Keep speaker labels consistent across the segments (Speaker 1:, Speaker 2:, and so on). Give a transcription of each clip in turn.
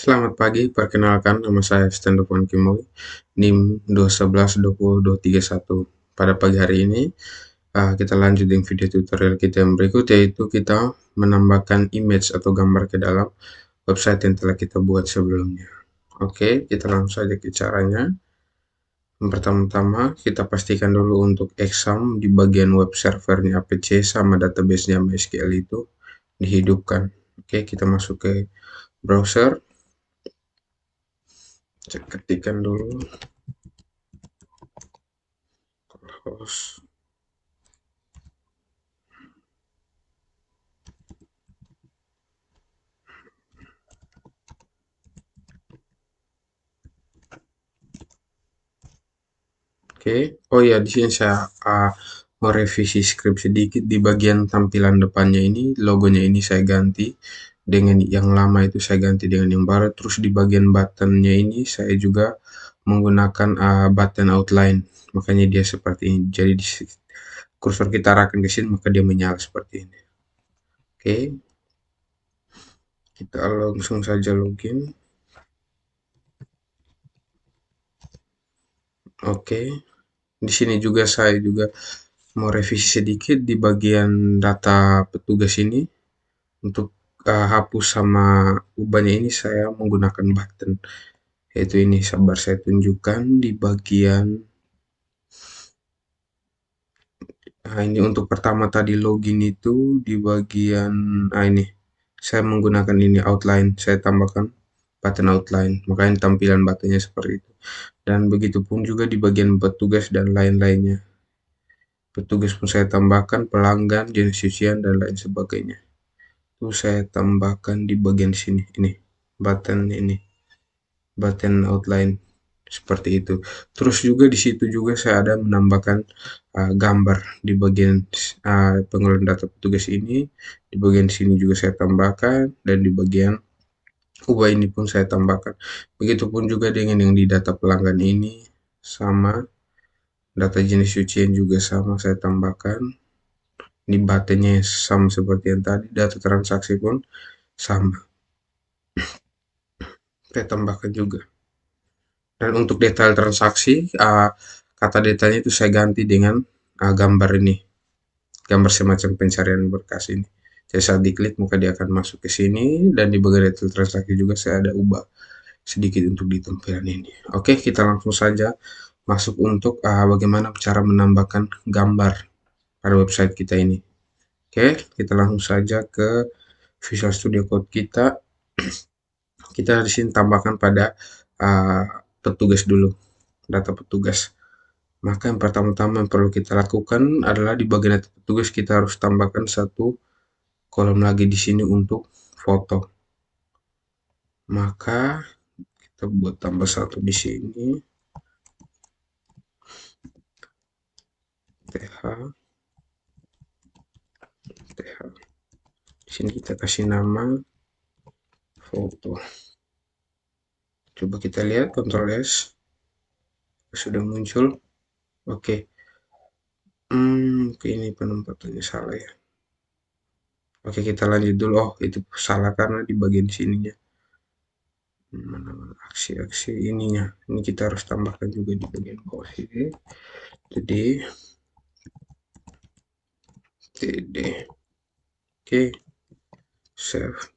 Speaker 1: Selamat pagi, perkenalkan nama saya Stendovan Kimoy, NIM 2112021. Pada pagi hari ini, kita lanjut dengan video tutorial kita yang berikut, yaitu kita menambahkan image atau gambar ke dalam website yang telah kita buat sebelumnya. Oke, kita langsung saja ke caranya. Yang pertama-tama, kita pastikan dulu untuk exam di bagian web servernya APC sama database-nya MySQL itu dihidupkan. Oke, kita masuk ke browser. Ketikkan dulu host. Oke. Oh ya, di sini saya mau revisi script sedikit. Di bagian tampilan depannya ini, logonya ini saya ganti dengan yang lama, itu saya ganti dengan yang baru. Terus di bagian buttonnya ini saya juga menggunakan button outline. Makanya dia seperti ini. Jadi di kursor kita arahkan ke sini, maka dia menyala seperti ini. Oke. Kita langsung saja login. Oke. Di sini juga saya juga mau revisi sedikit di bagian data petugas ini. Untuk hapus sama ubahnya ini saya menggunakan button, yaitu ini, sabar saya tunjukkan di bagian ini untuk pertama tadi login itu di bagian ini saya menggunakan ini outline, saya tambahkan button outline, makanya tampilan buttonnya seperti itu. Dan begitupun juga di bagian petugas dan lain-lainnya. Petugas pun saya tambahkan pelanggan, jenis cucian dan lain sebagainya. Itu saya tambahkan di bagian sini, ini button ini, button outline seperti itu. Terus juga di situ juga saya ada menambahkan gambar di bagian pengelolaan data petugas ini. Di bagian sini juga saya tambahkan, dan di bagian ubah ini pun saya tambahkan. Begitupun juga dengan yang di data pelanggan ini, sama data jenis cucian juga sama saya tambahkan. Ini buttonnya sama seperti yang tadi, data transaksi pun sama saya tambahkan juga. Dan untuk detail transaksi, kata detailnya itu saya ganti dengan gambar ini, gambar semacam pencarian berkas ini. Saya saat diklik maka dia akan masuk ke sini, dan di bagian detail transaksi juga saya ada ubah sedikit untuk di tampilan ini. Oke, kita langsung saja masuk untuk bagaimana cara menambahkan gambar pada website kita ini. Oke, kita langsung saja ke Visual Studio Code kita. Kita di sini tambahkan pada petugas dulu, data petugas. Maka yang pertama-tama yang perlu kita lakukan adalah di bagian data petugas kita harus tambahkan satu kolom lagi di sini untuk foto. Maka kita buat tambah satu di sini, th th. Di sini kita kasih nama foto. Coba kita lihat, Ctrl S, sudah muncul. Oke. Ini penempatannya salah ya. Oke, kita lanjut dulu. Oh, itu salah karena di bagian sininya. Mana aksi-aksi ininya. Ini kita harus tambahkan juga di bagian bawah sini. Jadi TD. Oke. Save.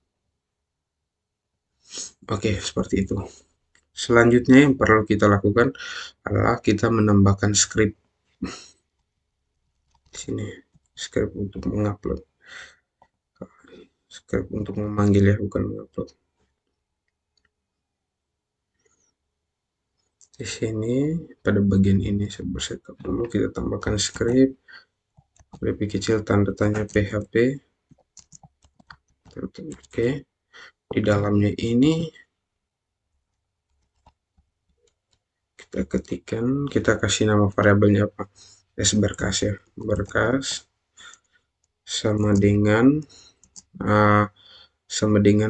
Speaker 1: Oke, seperti itu. Selanjutnya yang perlu kita lakukan adalah kita menambahkan script. Di sini script untuk mengupload. Script untuk memanggil ya, bukan mengupload. Di sini pada bagian ini saya bersetup dulu, kita tambahkan script lebih kecil tanda tanya PHP. Oke, di dalamnya ini kita ketikkan, kita kasih nama variabelnya apa, berkas ya, berkas sama dengan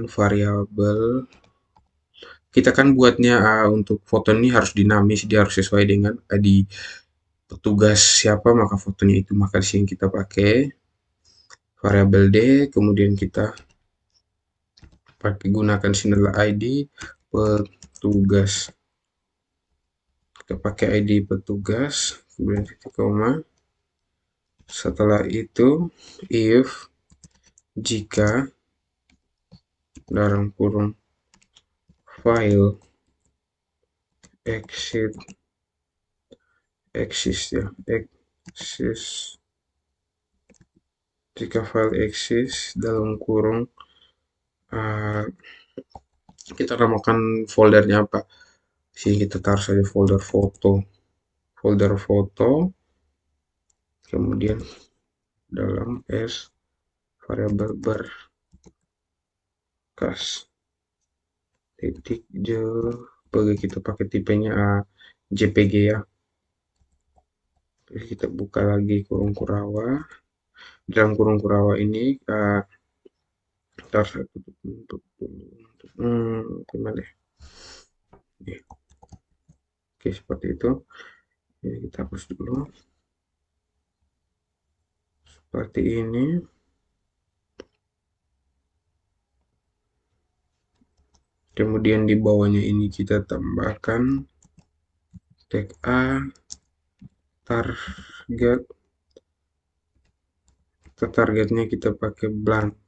Speaker 1: variabel. Kita kan buatnya untuk foto ini harus dinamis, dia harus sesuai dengan di petugas siapa, maka fotonya itu, maka di sini kita pakai variabel D, kemudian kita pakai gunakan sini adalah ID petugas. Kita pakai ID petugas, kemudian titik koma. Setelah itu, if jika dalam kurung file exist ya, exist, jika file exist dalam kurung kita namakan foldernya apa. Sini kita taruh saja folder foto, kemudian dalam s variabel berkas titik jpg, kita pakai tipenya JPG ya. Terus kita buka lagi kurung kurawa. Dalam kurung kurawa ini taruh untuk gimana ya? Oke, seperti itu. Ini kita hapus dulu. Seperti ini. Kemudian di bawahnya ini kita tambahkan tag A, target. Targetnya kita pakai blank.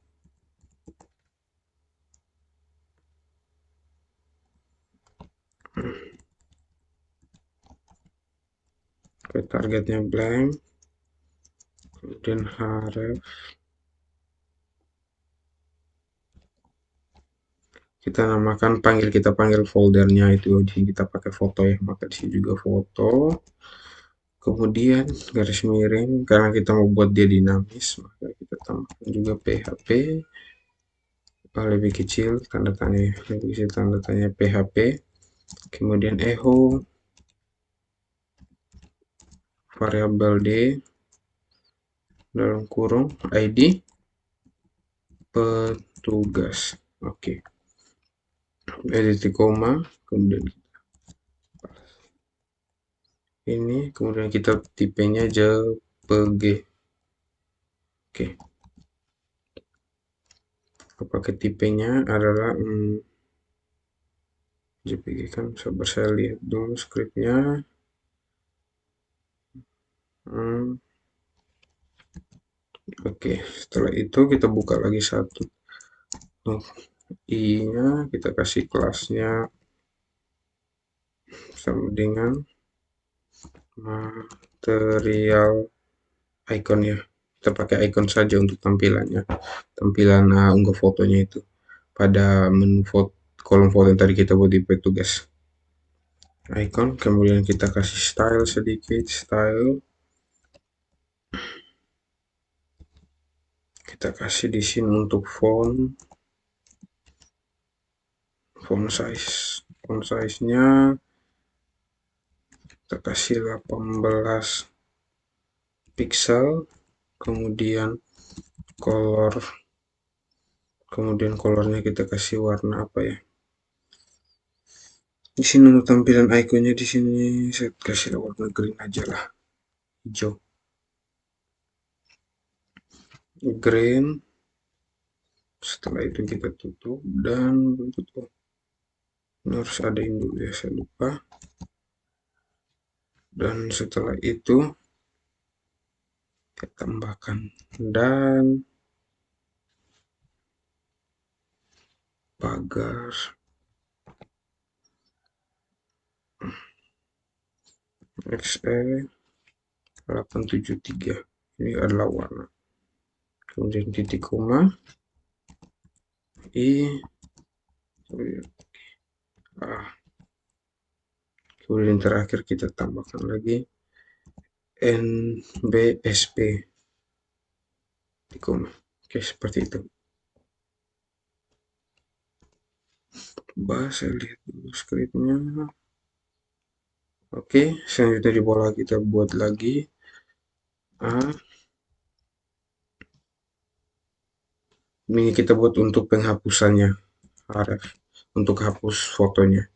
Speaker 1: Targetnya blank. Kemudian href. Kita panggil foldernya itu, di kita pakai foto ya, maka di sini juga foto. Kemudian garis miring, karena kita mau buat dia dinamis, maka kita tambahkan juga php lebih kecil, tanda tanya php. Kemudian echo variabel d dalam kurung id petugas. Oke. Titik koma, kemudian ini, kemudian kita tipenya JPG. Oke. Pakai tipenya adalah JPG kan. Sabar, saya lihat dulu scriptnya. Oke, setelah itu kita buka lagi satu. I-nya kita kasih kelasnya sama dengan material icon ya. Kita pakai icon saja untuk tampilannya. Tampilan unggah fotonya itu pada menu kolom foto yang tadi kita buat di petugas. Icon, kemudian kita kasih style sedikit, kita kasih di sini untuk font size-nya kita kasih 18 pixel, kemudian colornya kita kasih warna apa ya. Di sini untuk tampilan ikonnya di sini saya kasih warna green aja lah, hijau. Green. Setelah itu kita tutup dan tutup. Ini harus ada dulu ya, saya lupa. Dan setelah itu kita tambahkan dan pagar XE 873. Ini adalah warna. Kemudian titik koma kemudian terakhir kita tambahkan lagi NBSP titik koma. Oke, seperti itu. Saya lihat dulu scriptnya. Oke, selanjutnya di bawah kita buat lagi ini kita buat untuk penghapusannya, href, untuk hapus fotonya.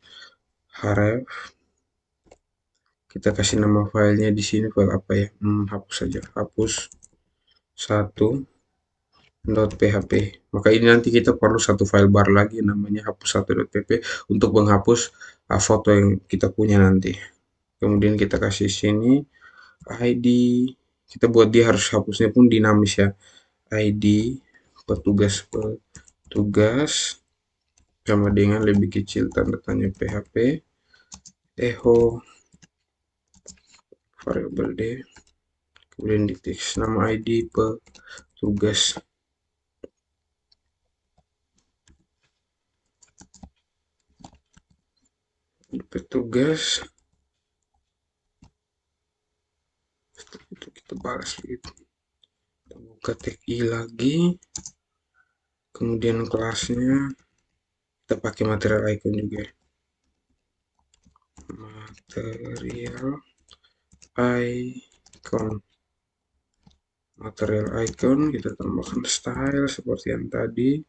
Speaker 1: Href, kita kasih nama filenya di sini, file apa ya, hapus saja, hapus 1 .php. Maka ini nanti kita perlu satu file bar lagi namanya hapus1.pp untuk menghapus foto yang kita punya nanti. Kemudian kita kasih sini ID, kita buat dia harus hapusnya pun dinamis ya. ID petugas sama dengan lebih kecil tanda tanya PHP echo variabel d, kemudian di teks nama ID petugas. Petugas, setelah itu kita balas gitu, kita buka tag i lagi, kemudian kelasnya kita pakai material icon juga, material icon kita tambahkan style seperti yang tadi.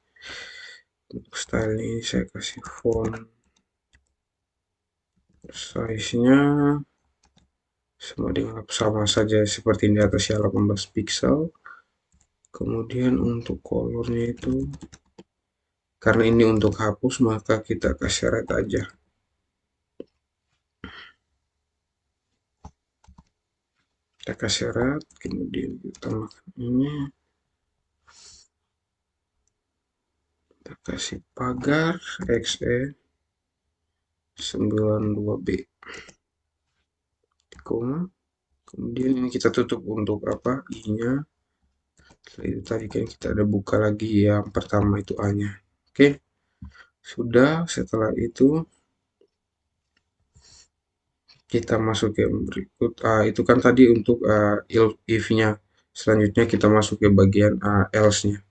Speaker 1: Untuk style ini saya kasih font size-nya sama saja seperti di atas ya, 18 pixel. Kemudian untuk colornya itu, karena ini untuk hapus maka kita kasih red aja. Kita kasih red, kemudian kita tambahkan ini, kita kasih pagar xe 92b, koma. Kemudian ini kita tutup untuk apa, i-nya. Setelah itu tadi kan kita ada buka lagi yang pertama itu a-nya. Oke, sudah. Setelah itu kita masuk ke berikut. Itu kan tadi untuk if-nya. Selanjutnya kita masuk ke bagian else-nya.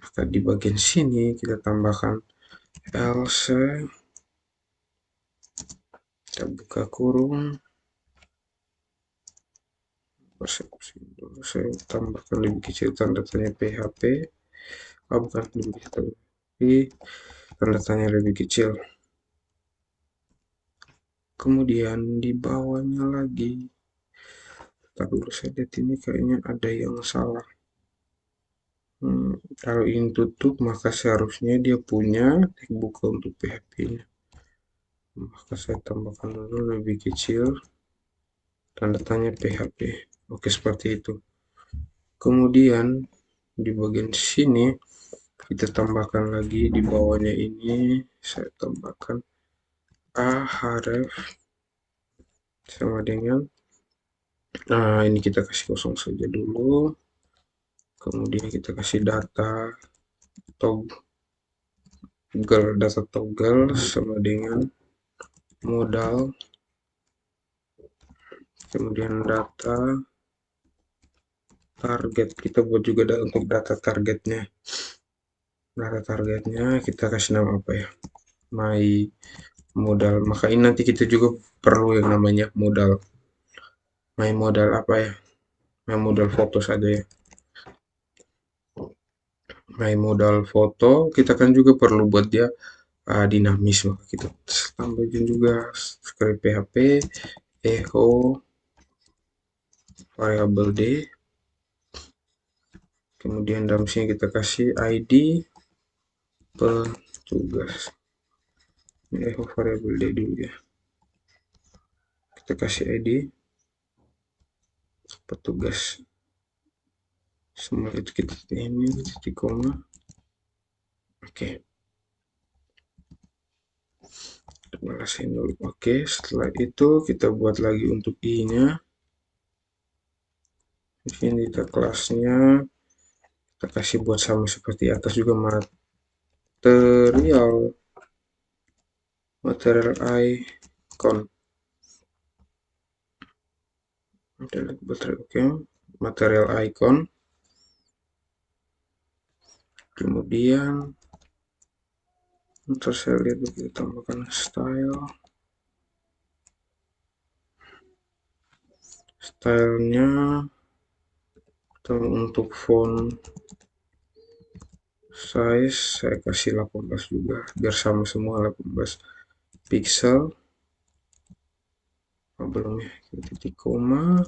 Speaker 1: Maka di bagian sini kita tambahkan else, kita buka kurung, persekusi dulu, saya tambahkan lebih kecil tanda tanya PHP, bukan lebih kecil, tapi tanda tanya lebih kecil. Kemudian di bawahnya lagi, tak dulu saya lihat ini kayaknya ada yang salah. Kalau ini tutup maka seharusnya dia punya tag buka untuk PHP-nya. Maka saya tambahkan dulu lebih kecil tanda tanya PHP. Oke, seperti itu. Kemudian di bagian sini kita tambahkan lagi di bawahnya ini, saya tambahkan href sama dengan ini kita kasih kosong saja dulu. Kemudian kita kasih data toggle sama dengan modal, kemudian data target, kita buat juga untuk data targetnya. Kita kasih nama apa ya, my modal. Maka ini nanti kita juga perlu yang namanya modal. My modal apa ya, my modal foto saja ya. My modal foto kita kan juga perlu buat dia dinamis, maka kita tambahin juga script PHP echo variabel d, kemudian dalam sini kita kasih ID petugas, ini echo variabel d dulu ya, kita kasih ID petugas, semua itu kita ini titik koma. Oke, balasin dulu. Oke, setelah itu kita buat lagi untuk i-nya. Di sini kita kelasnya kita kasih buat sama seperti atas juga, material icon, material icon. Kemudian untuk saya lihat kita tambahkan stylenya untuk font size saya kasih 18 juga biar sama semua 18 pixel. Belum ya, titik koma.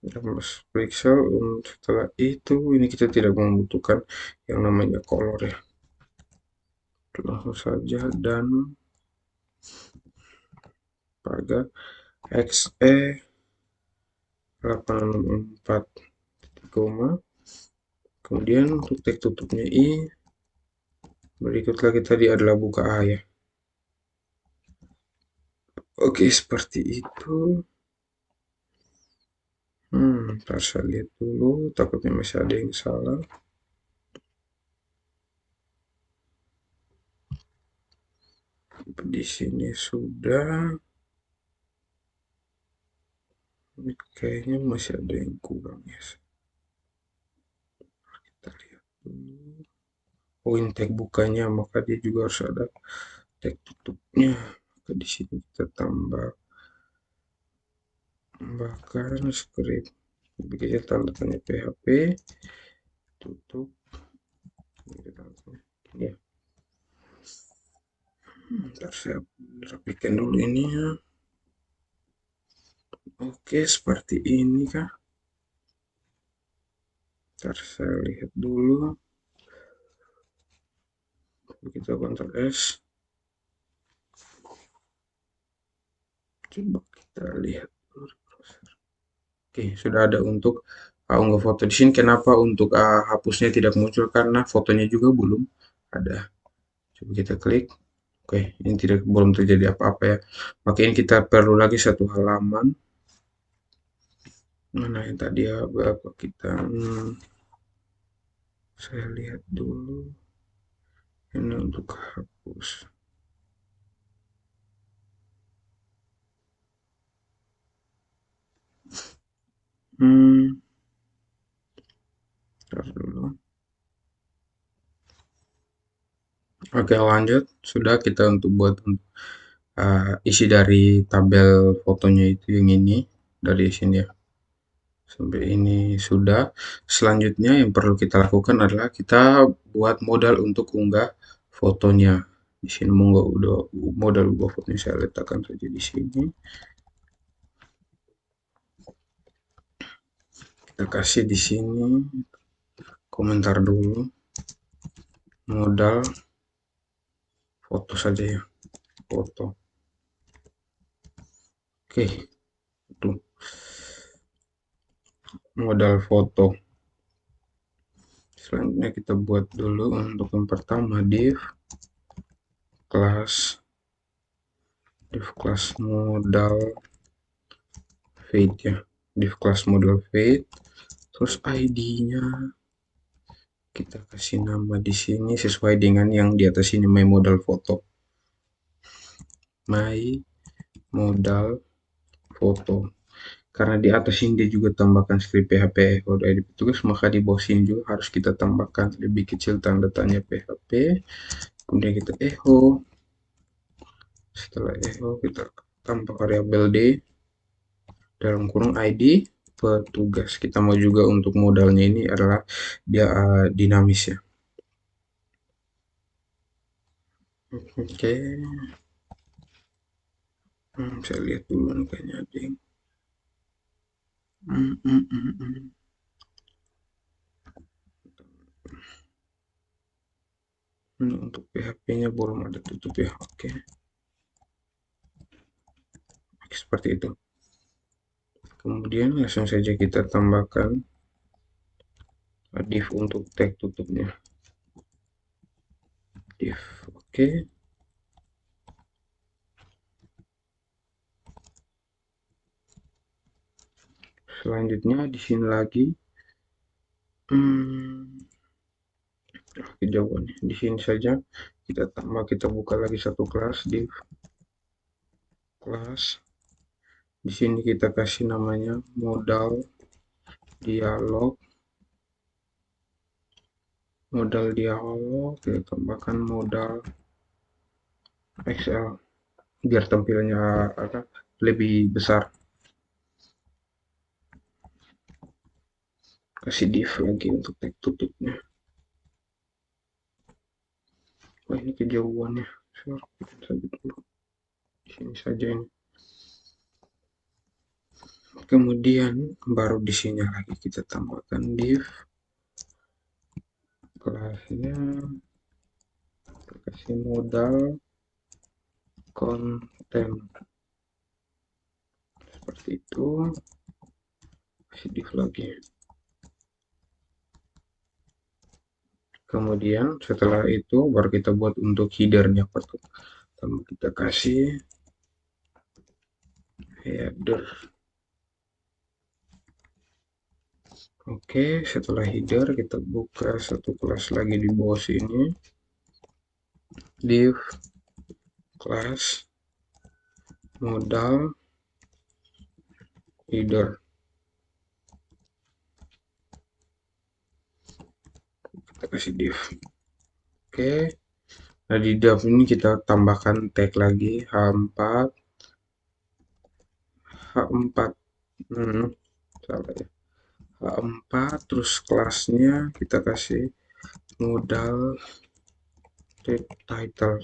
Speaker 1: 16 pixel. Setelah itu ini kita tidak membutuhkan yang namanya color ya, langsung saja dan pada XE 864 koma, kemudian untuk teks tutupnya I, berikut lagi tadi adalah buka A ya. Oke, seperti itu. Ntar saya lihat dulu, takutnya masih ada yang salah. Di sini sudah. Ini kayaknya masih ada yang kurang ya. Kita lihat dulu. Oh, ini tag bukanya, maka dia juga harus ada tag tutupnya. Maka di sini kita tambahkan script. Bikin tanda tanya PHP tutup. Ya, ntar saya rapikan dulu ini ya. Oke, seperti ini kah? Ntar saya lihat dulu. Kita Ctrl S. Coba kita lihat. Oke, sudah ada untuk unggah foto di sini. Kenapa untuk hapusnya tidak muncul? Karena fotonya juga belum ada. Coba kita klik. Oke, ini belum terjadi apa-apa ya. Maka ini kita perlu lagi satu halaman. Mana yang tadi ya, berapa kita? Saya lihat dulu. Ini untuk hapus. Tar dulu. Oke, lanjut. Sudah kita untuk buat isi dari tabel fotonya itu yang ini dari sini ya. Sampai ini sudah. Selanjutnya yang perlu kita lakukan adalah kita buat modal untuk unggah fotonya. Di sini modal unggah fotonya saya letakkan saja di sini. Kita kasih di sini komentar dulu. Modal foto saja ya. Foto. Oke, itu modal foto. Selanjutnya kita buat dulu untuk yang pertama div class modal fade ya, div class modal fade, terus ID-nya kita kasih nama di sini sesuai dengan yang di atas ini, my modal foto, my modal foto. Karena di atas ini dia juga tambahkan script PHP echo ID petugas, maka di bawah sini juga harus kita tambahkan lebih kecil tanda tanya PHP, kemudian kita echo. Setelah echo kita tambah variabel d dalam kurung ID petugas. Kita mau juga untuk modalnya ini adalah dia dinamis ya. Oke. Saya lihat dulu nih, kayaknya ada yang ini untuk PHP-nya belum ada tutup ya. Oke. Seperti itu. Kemudian langsung saja kita tambahkan div untuk tag tutupnya. Div. Oke. Selanjutnya di sini lagi kejauhan di sini saja kita buka lagi satu kelas div kelas. Di sini kita kasih namanya modal dialog. Kita tambahkan modal XL biar tampilannya lebih besar. Kasih div lagi untuk tag tutupnya. Wah, ini kejauhannya. Saya rapikan saja dulu. Di sini saja ini. Kemudian baru di sini lagi kita tambahkan div kelasnya, kita kasih modal konten seperti itu, kasih div lagi. Kemudian setelah itu baru kita buat untuk headernya. Pertama kita kasih header. Oke, setelah header kita buka satu kelas lagi di bawah sini, div kelas modal header. Kita kasih div. Oke, nah di div ini kita tambahkan tag lagi h4 h4 salah ya, h4, terus kelasnya kita kasih modal title,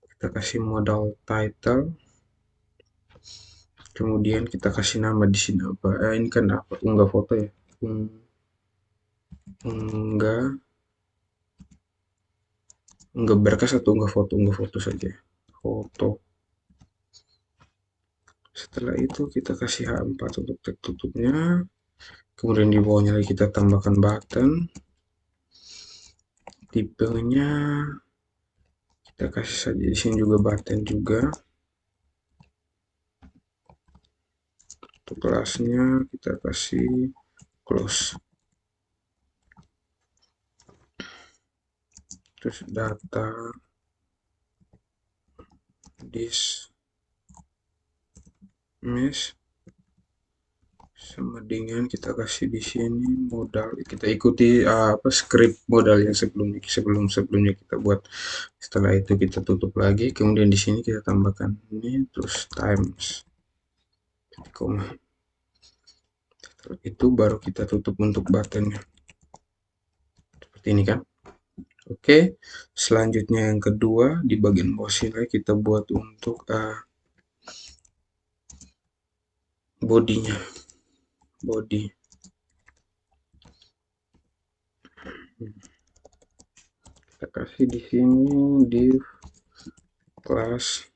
Speaker 1: kita kasih modal title, kemudian kita kasih nama di sini apa, ini kan apa, unggah foto ya, unggah berkas atau unggah foto saja, foto. Setelah itu kita kasih h4 untuk tag tutupnya, kemudian di bawahnya lagi kita tambahkan button, tipenya kita kasih saja di sini juga button juga. Untuk kelasnya kita kasih close. Terus data this mesh sama dengan kita kasih di sini modal, kita ikuti apa script modal yang sebelumnya kita buat. Setelah itu kita tutup lagi, kemudian di sini kita tambahkan ini, terus times koma. Setelah itu baru kita tutup untuk buttonnya seperti ini kan. Oke, selanjutnya yang kedua di bagian bawah sini kita buat untuk bodinya, body. Kita kasih di sini div kelas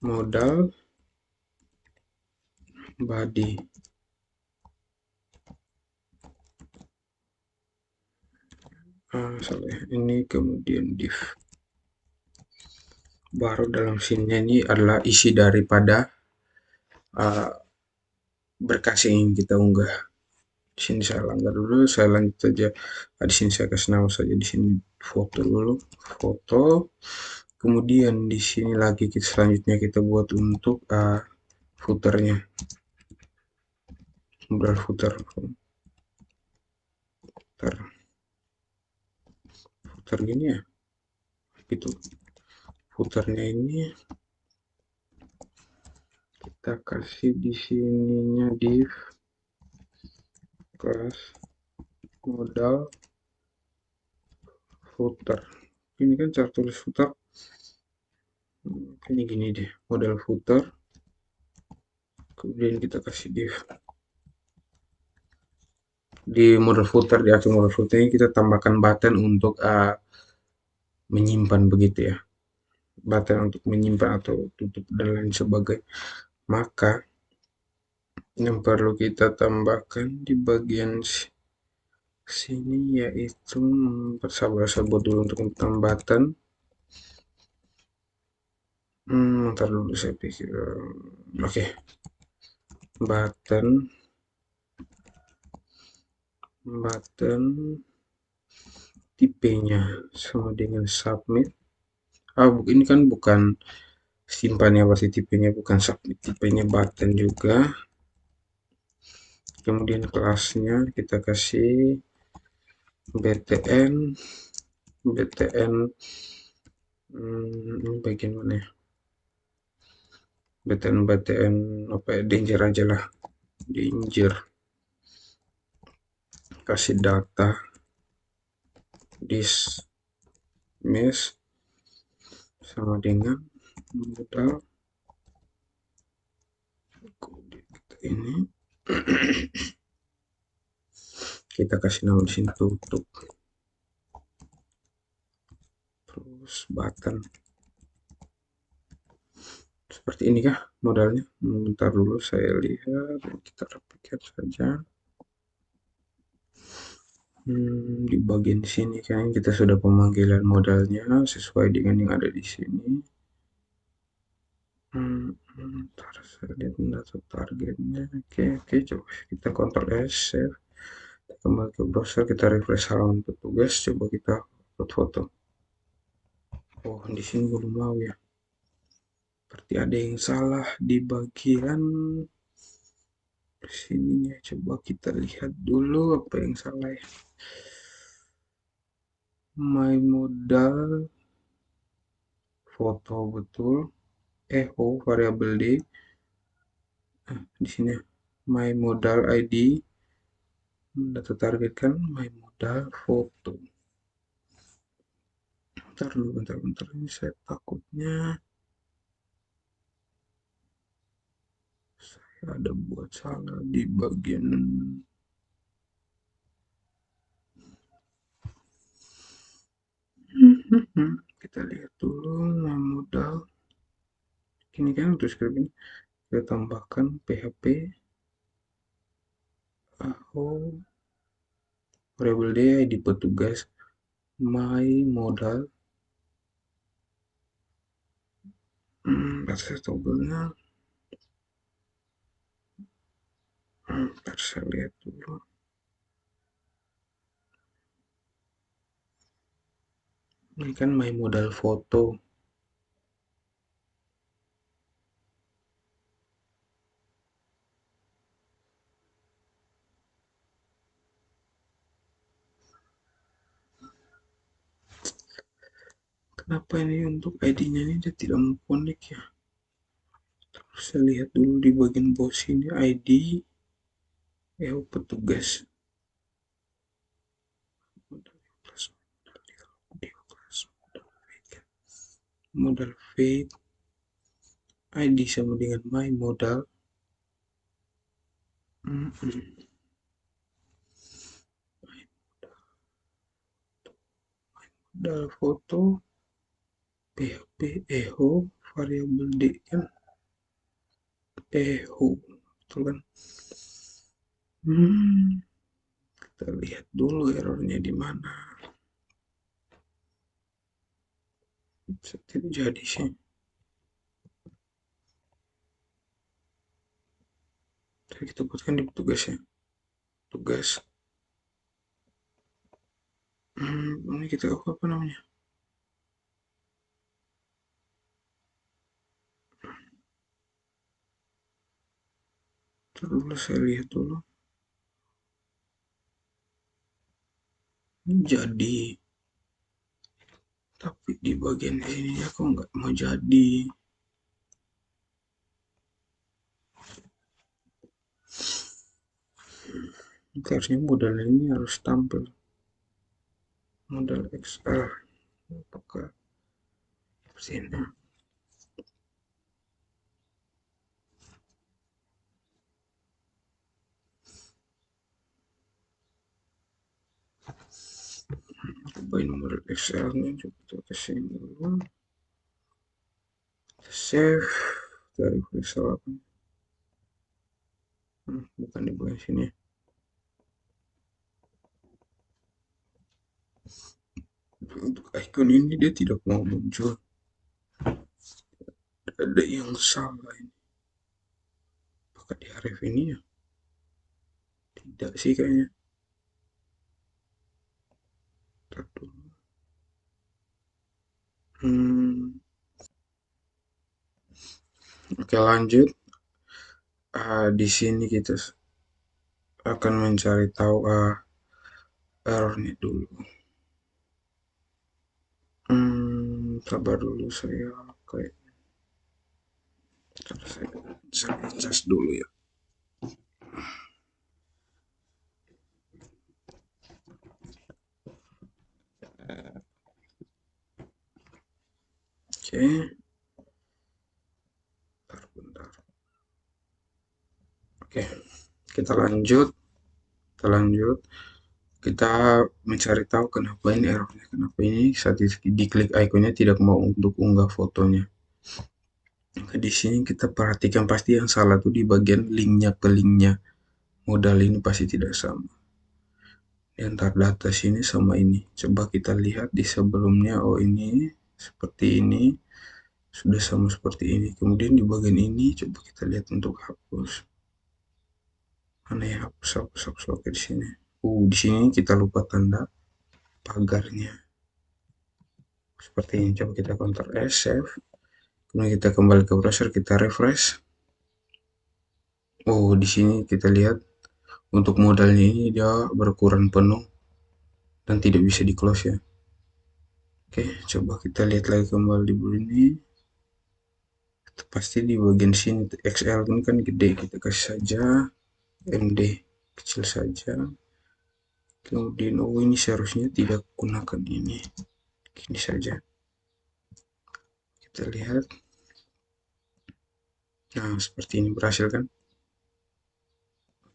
Speaker 1: modal body. Salah, ini kemudian div. Baru dalam sini ini adalah isi daripada berkas yang ingin kita unggah. Di sini saya langgar dulu, saya lanjut saja. Di sini saya kasih nama saja, di sini foto dulu, foto. Kemudian di sini lagi selanjutnya kita buat untuk footernya, modal footer, footer gini ya, gitu. Footernya ini kita kasih di sininya div kelas modal footer. Ini kan cara tulis footer ini gini deh, modal footer, kemudian kita kasih div di modal footer, di akhir modal footer ini kita tambahkan button untuk menyimpan begitu ya, button untuk menyimpan atau tutup dan lain sebagainya. Maka yang perlu kita tambahkan di bagian sini yaitu sabar dulu untuk tambahkan. Ntar dulu saya pikir. Oke, button tipenya sama dengan submit. Ini kan bukan simpannya, pasti tipenya bukan submit, tipenya button juga. Kemudian kelasnya kita kasih btn ini bagian mana ya, btn apa ya, danger aja lah, danger. Kasih data this mesh sama dengan modal ini. Kita kasih nama di sini tutup. Terus button. Seperti ini kah modalnya? Bentar dulu saya lihat. Kita replicate saja. Di bagian sini kan kita sudah pemanggilan modalnya sesuai dengan yang ada di sini. Ntar saya lihat data targetnya. Oke, coba kita Ctrl S, save. Kita kembali ke browser, kita refresh halaman petugas, coba kita upload foto. Oh, di sini belum mau ya. Berarti ada yang salah di bagian sininya. Coba kita lihat dulu apa yang salah ya. My modal foto betul. Variabel D. Di sini my modal ID. Data target kan my modal foto. Bentar dulu, bentar. Ini saya takutnya saya ada buat salah di bagian kita lihat dulu my modal. Ini kan untuk script ini kita tambahkan PHP AO variabel D ID petugas my modal. Akses toggle-nya saya lihat dulu. Ini kan my modal foto. Kenapa ini untuk ID-nya ini dia tidak mau connect ya? Terus saya lihat dulu di bagian bawah sini ID petugas. Modal fade ID sama dengan my modal. Modal foto PHP echo variabel D kan echo betul kan. Kita lihat dulu errornya di mana. Tidak jadi sih. Jadi kita buatkan di petugas ya. Tugas. Ini kita apa namanya? Terus saya lihat dulu. Ini jadi. Tapi di bagian sini aku nggak mau jadi. Harusnya modal ini harus tampil. Modal XL. Apakah sini? Cobain modal XL nya coba kita kesini dulu. Save dari Excel apa? Bukan di bagian sini. Untuk icon ini dia tidak mau muncul. Ada yang salah ini. Apakah di Arif ini ya? Tidak sih kayaknya. Satu. Oke, lanjut. Di sini kita akan mencari tahu errornya dulu. Sabar dulu saya kayak saya cas dulu ya. Oke. Bentar. Oke, kita lanjut, kita mencari tahu kenapa ini errornya, kenapa ini saat diklik ikonnya tidak mau untuk unggah fotonya. Maka di sini kita perhatikan pasti yang salah tuh di bagian linknya ke linknya. Modal ini pasti tidak sama. Di antara data sini sama ini. Coba kita lihat di sebelumnya, oh ini seperti ini, sudah sama seperti ini. Kemudian di bagian ini coba kita lihat untuk hapus. Mana ya, hapus. Oke, di sini. Di sini kita lupa tanda pagarnya. Seperti ini. Coba kita Ctrl S, save. Kemudian kita kembali ke browser, kita refresh. Di sini kita lihat untuk modalnya ini dia berkurang penuh dan tidak bisa di close ya. Oke, coba kita lihat lagi kembali di ini. Pasti di bagian sini XL ini kan gede, kita kasih saja MD kecil saja. Kemudian ini seharusnya tidak gunakan ini saja. Kita lihat, nah seperti ini berhasil kan.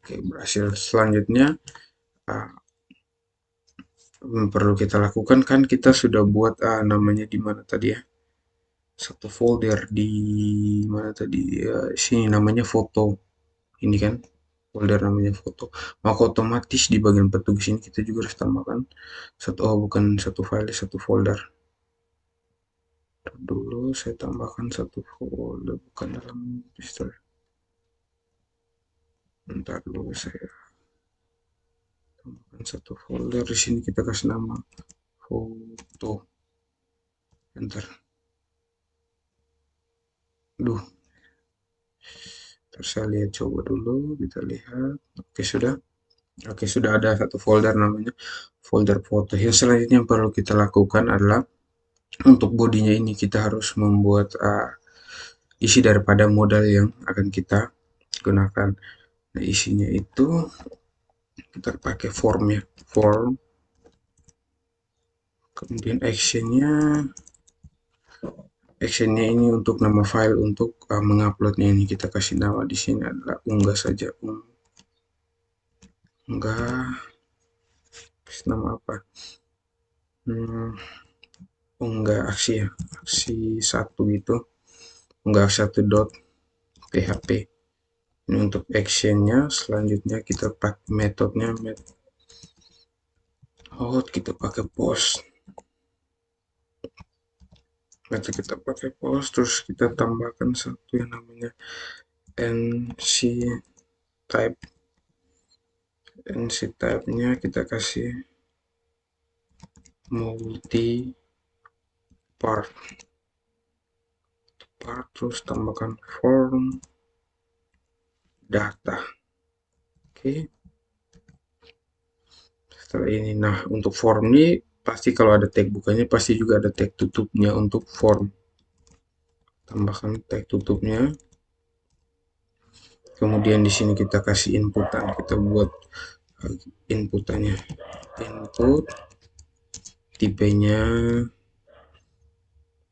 Speaker 1: Oke, berhasil. Selanjutnya perlu kita lakukan kan, kita sudah buat namanya di mana tadi ya, satu folder di mana tadi, sini namanya foto, ini kan folder namanya foto. Maka otomatis di bagian petugas ini kita juga harus tambahkan bukan satu file, satu folder. Dulu saya tambahkan satu folder, bukan dalam history. Bentar dulu, saya tambahkan satu folder. Di sini kita kasih nama foto. Bentar. Terus saya lihat, coba dulu kita lihat. Oke, sudah ada satu folder namanya folder foto. Yang selanjutnya yang perlu kita lakukan adalah untuk bodinya ini kita harus membuat isi daripada modal yang akan kita gunakan. Nah, isinya itu kita pakai form, kemudian actionnya ini untuk nama file, untuk menguploadnya ini kita kasih nama di sini adalah unggah saja. Unggah, kasih nama apa? Unggah aksi ya, aksi 1 itu, unggah 1.php. Ini untuk actionnya. Selanjutnya kita pakai metodenya kita pakai post. Terus kita tambahkan satu yang namanya nc type-nya kita kasih multi part, terus tambahkan form data. Oke, setelah ini, nah untuk form ini pasti kalau ada tag bukanya pasti juga ada tag tutupnya untuk form. Tambahkan tag tutupnya. Kemudian di sini kita kasih inputan, kita buat inputannya, input tipenya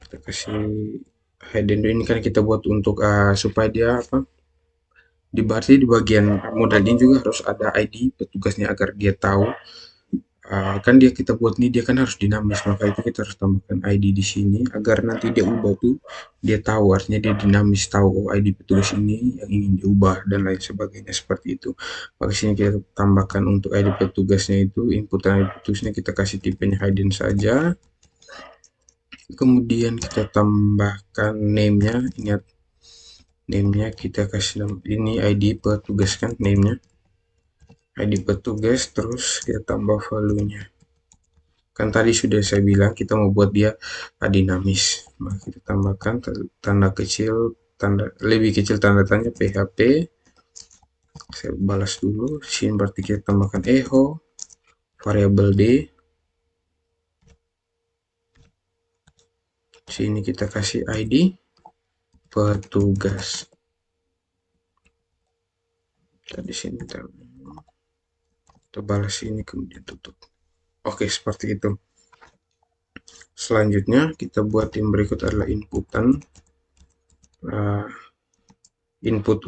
Speaker 1: kita kasih hidden. Ini kan kita buat untuk supaya dia di bagian modal ini juga harus ada ID petugasnya agar dia tahu kan kita buat ini dia kan harus dinamis, maka itu kita harus tambahkan ID di sini agar nanti dia ubah tuh dia tahu, artinya dia dinamis, tahu ID petugas ini yang ingin diubah dan lain sebagainya, seperti itu. Maka sini kita tambahkan untuk ID petugasnya itu, input ID petugasnya kita kasih tipenya hidden saja. Kemudian kita tambahkan name-nya, ingat name-nya kita kasih nama ini ID petugas kan, name-nya ID petugas, terus kita tambah value-nya. Kan tadi sudah saya bilang kita mau buat dia dinamis, maka kita tambahkan tanda kecil, lebih kecil tanda tanya PHP. Saya balas dulu, sini berarti kita tambahkan echo variabel d. Sini kita kasih ID petugas. Di sini kita balas ini kemudian tutup. Oke, seperti itu. Selanjutnya kita buat yang berikut adalah input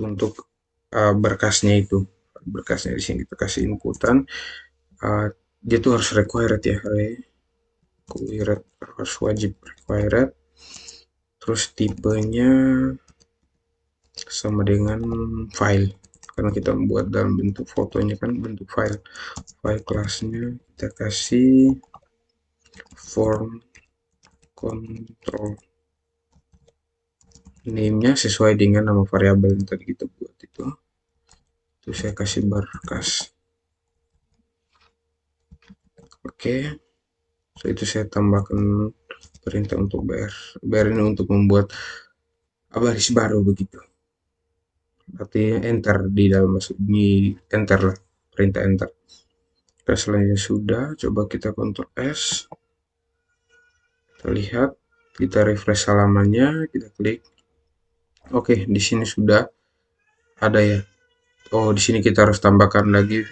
Speaker 1: untuk berkasnya itu, berkasnya. Di sini kita kasih inputan. Uh, dia tuh harus required ya, required, harus wajib required. Terus tipenya sama dengan file, karena kita membuat dalam bentuk fotonya kan bentuk file. File kelasnya kita kasih form control, name-nya sesuai dengan nama variabel yang tadi kita buat itu saya kasih berkas. Oke, so itu saya tambahkan perintah untuk br ini untuk membuat baris baru begitu, artinya enter di dalam di enter lah, perintah enter. Oke, selanjutnya sudah, coba kita Ctrl S, kita lihat, kita refresh halamannya, kita klik. Oke, di sini sudah ada ya. Oh, di sini kita harus tambahkan lagi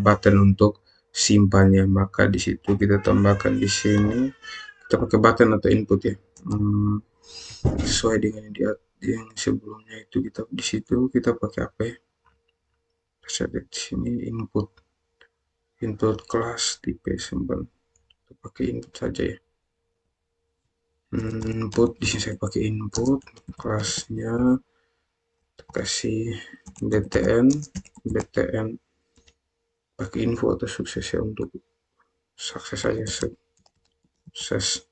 Speaker 1: button untuk simpannya. Maka di situ kita tambahkan di sini. Kita pakai button atau input ya. Sesuai dengan yang sebelumnya itu kita di situ kita pakai apa ya? Saya lihat di sini input kelas tipe simpan. Kita pakai input saja ya. Input di sini saya pakai input kelasnya, kasih btn pakai info atau sukses ya, untuk sukses saja, sukses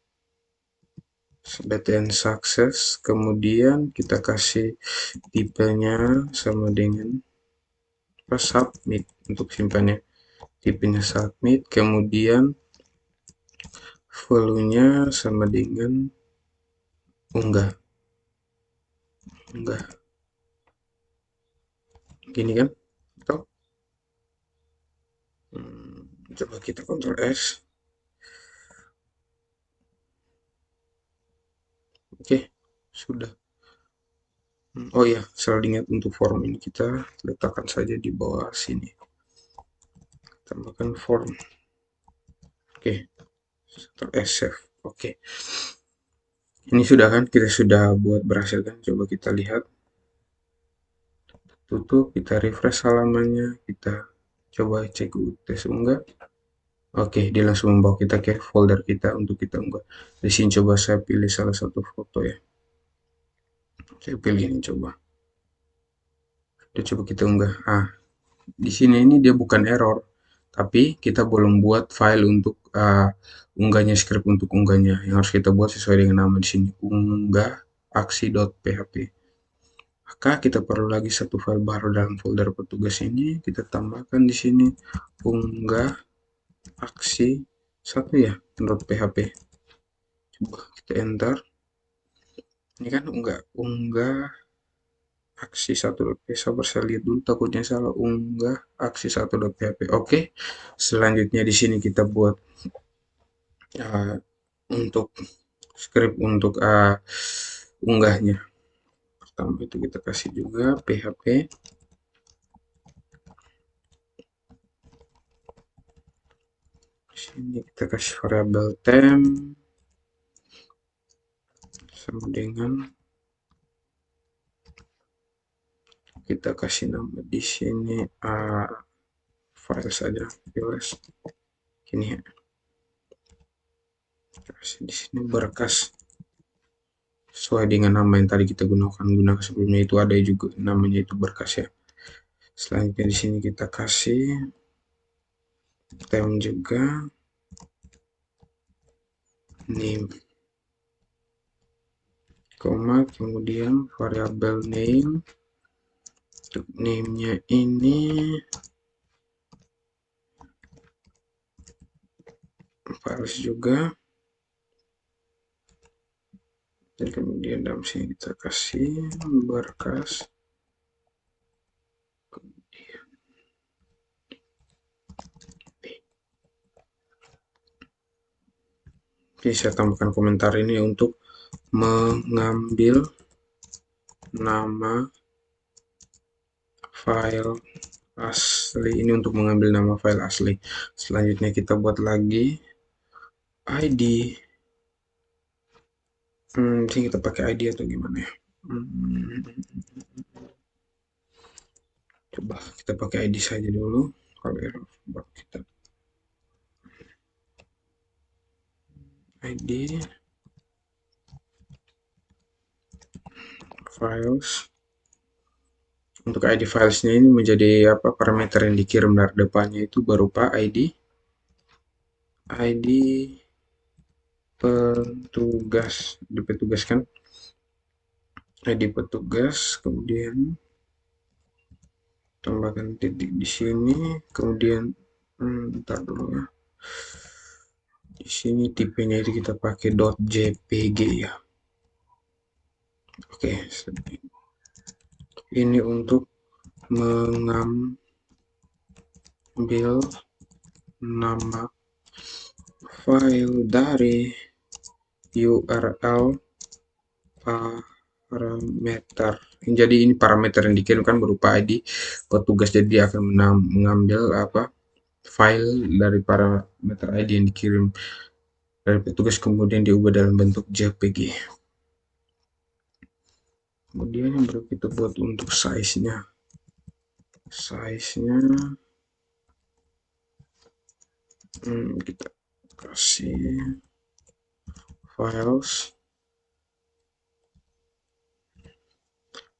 Speaker 1: btn sukses. Kemudian kita kasih tipenya sama dengan submit untuk simpannya, tipenya submit. Kemudian value-nya sama dengan unggah gini kan, atau coba kita Ctrl S. Oke, sudah. Oh ya, selalu ingat untuk form ini kita letakkan saja di bawah sini, tambahkan form. Oke, Ctrl S save. Oke, ini sudah kan, kita sudah buat berhasil kan, coba kita lihat, tutup, kita refresh halamannya, kita coba cek tes unggah. Oke, dia langsung membawa kita ke folder kita untuk kita unggah. Di sini coba saya pilih salah satu foto ya, saya pilih ini, coba kita unggah. Di sini ini dia bukan error, tapi kita belum buat file untuk unggahnya, script untuk unggahnya yang harus kita buat sesuai dengan nama di sini, unggah aksi.php. Maka kita perlu lagi satu file baru dalam folder petugas ini, kita tambahkan di sini unggah aksi satu ya .php. Coba kita enter. Ini kan unggah aksi 1.php. Sabar, saya lihat dulu, takutnya salah. Unggah aksi 1.php. Oke, selanjutnya di sini kita buat untuk script untuk unggahnya. Pertama itu kita kasih juga php. Di sini kita kasih variabel temp sama dengan, kita kasih nama di sini file saja, files ini ya. Kasih di sini berkas sesuai dengan nama yang tadi kita gunakan sebelumnya, itu ada juga namanya itu berkas ya. Selanjutnya di sini kita kasih temp juga, name, koma, kemudian variabel name. Untuk name-nya ini files juga, dan kemudian dalam sini kita kasih berkas. Oke, saya tambahkan komentar ini untuk mengambil nama file asli, ini untuk mengambil nama file asli. Selanjutnya kita buat lagi ID. Sini kita pakai ID atau gimana ya? Coba kita pakai ID saja dulu. Kalau error baru kita ID files. Untuk ID filesnya ini menjadi apa, parameter yang dikirim dari depannya itu berupa ID petugas, di petugas kan, ID petugas, kemudian tambahkan titik di sini, kemudian bentar dulu ya. Di sini tipenya itu kita pakai .jpg ya. Oke, ini untuk mengambil nama file dari URL parameter. Jadi ini parameter yang dikirimkan berupa ID petugas. Jadi dia akan mengambil apa, file dari parameter ID yang dikirim dari petugas, kemudian diubah dalam bentuk JPG. Kemudian yang baru kita buat untuk size-nya. Size-nya kita kasih files.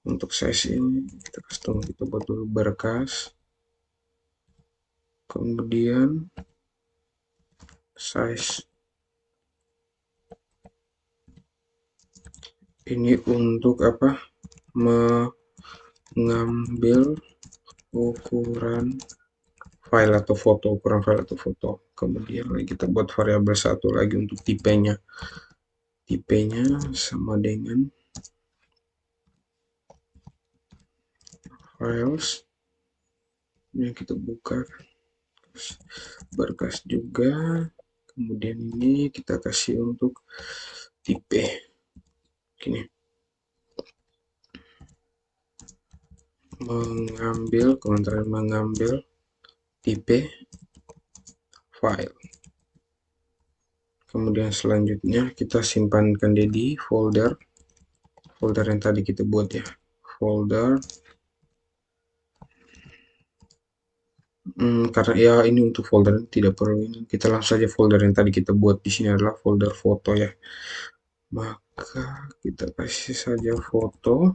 Speaker 1: Untuk size ini kita custom, kita buat dulu berkas, kemudian size. Ini untuk apa, mengambil ukuran file atau foto, ukuran file atau foto. Kemudian kita buat variabel satu lagi untuk tipenya. Tipenya sama dengan files yang kita buka, berkas juga. Kemudian ini kita kasih untuk tipe gini, mengambil tipe file. Kemudian selanjutnya kita simpankan dia di folder yang tadi kita buat ya, folder. Karena ya ini untuk folder tidak perlu ini, kita langsung saja folder yang tadi kita buat. Di sini adalah folder foto ya, maka kita kasih saja foto.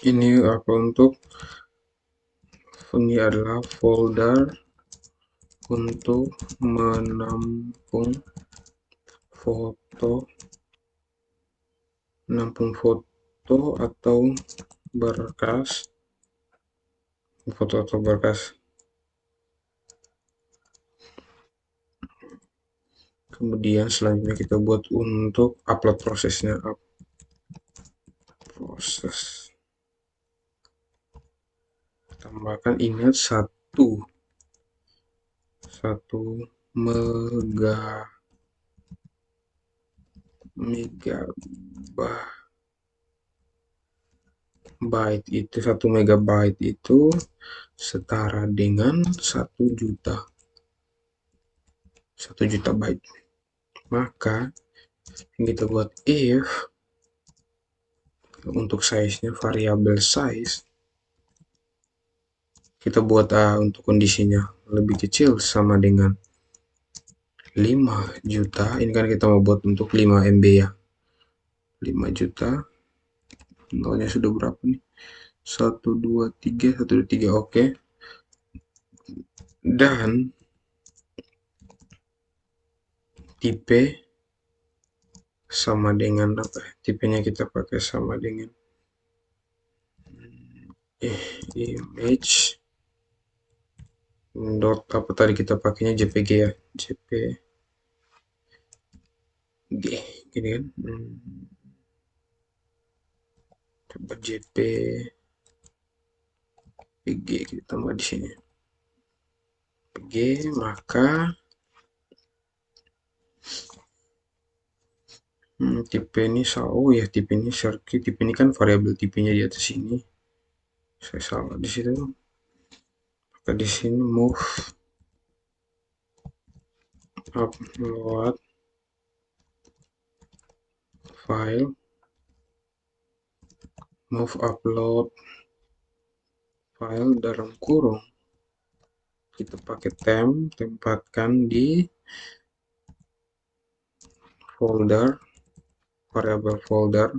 Speaker 1: Ini apa, untuk ini adalah folder untuk menampung foto atau berkas, Kemudian selanjutnya kita buat untuk upload prosesnya, proses. Tambahkan ingat 1 megabyte itu setara dengan 1 juta byte. Maka kita buat if untuk size-nya, variabel size kita buat untuk kondisinya lebih kecil sama dengan 5 juta. Ini kan kita mau buat untuk 5 MB ya, 5 juta. Nolnya sudah berapa nih, 123 oke. Dan tipe sama dengan apa, tipenya kita pakai sama dengan image dot apa tadi kita pakainya, JPG ya, JPG gini kan. Coba JPG kita tambah di sini PG, maka tipe ini ya, tipe ini circuit, tipe ini kan variabel tipenya di atas sini, saya salah di situ. Maka di sini move upload file move upload file dalam kurung kita pakai tempatkan di folder, variabel folder,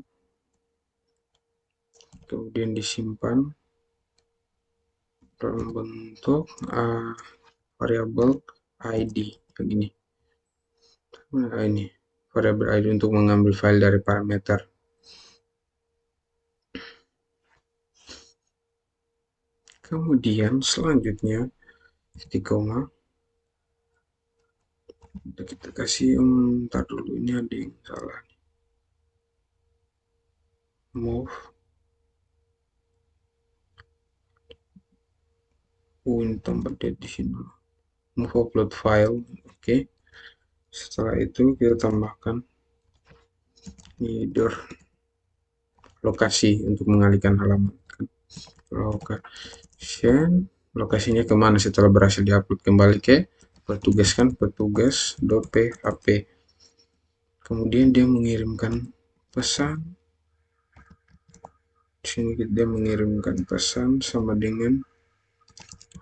Speaker 1: kemudian disimpan dalam bentuk variabel id yang ini. Nah, ini variabel id untuk mengambil file dari parameter. Kemudian selanjutnya titik koma kita kasih ntar dulu, ini ada yang salah, move ini tambah di sini, move upload file. Oke. Setelah itu kita tambahkan header lokasi untuk mengalihkan halaman. Lokasinya kemana setelah berhasil diupload? Kembali ke petugas kan, petugas.php. Kemudian dia mengirimkan pesan. Di sini dia mengirimkan pesan sama dengan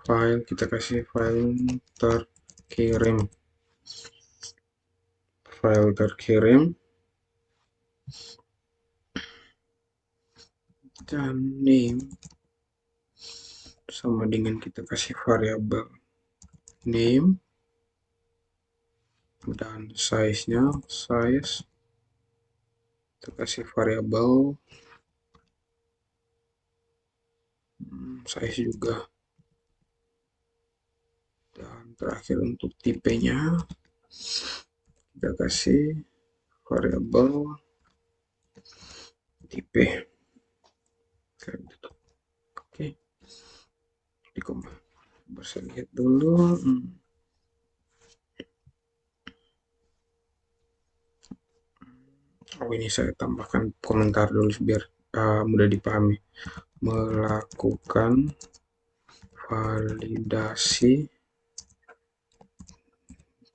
Speaker 1: file, kita kasih file terkirim. File terkirim dan name sama dengan kita kasih variabel name dan size-nya, kita kasih variabel size juga. Dan terakhir untuk tipenya kita kasih variabel tipe. Oke, di koma. Bisa lihat dulu. Oh, ini saya tambahkan komentar dulu biar mudah dipahami. Melakukan validasi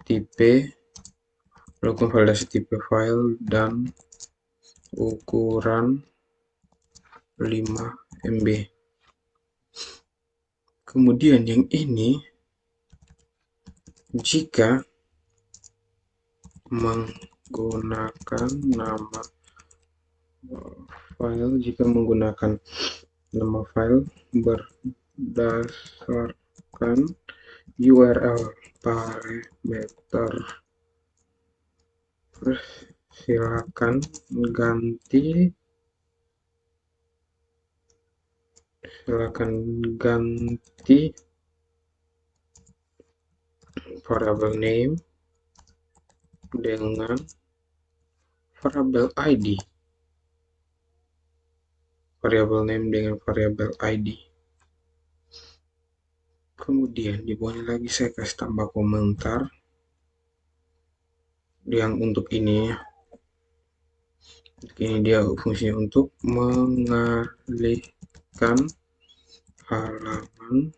Speaker 1: tipe, melakukan validasi tipe file dan ukuran 5 MB. Kemudian yang ini jika menggunakan nama file, berdasarkan URL parameter, silakan ganti variabel name dengan variabel id. Variabel name dengan variabel id. Kemudian di bawahnya lagi saya kasih tambah komentar yang untuk ini. Ini dia fungsinya untuk mengalihkan halaman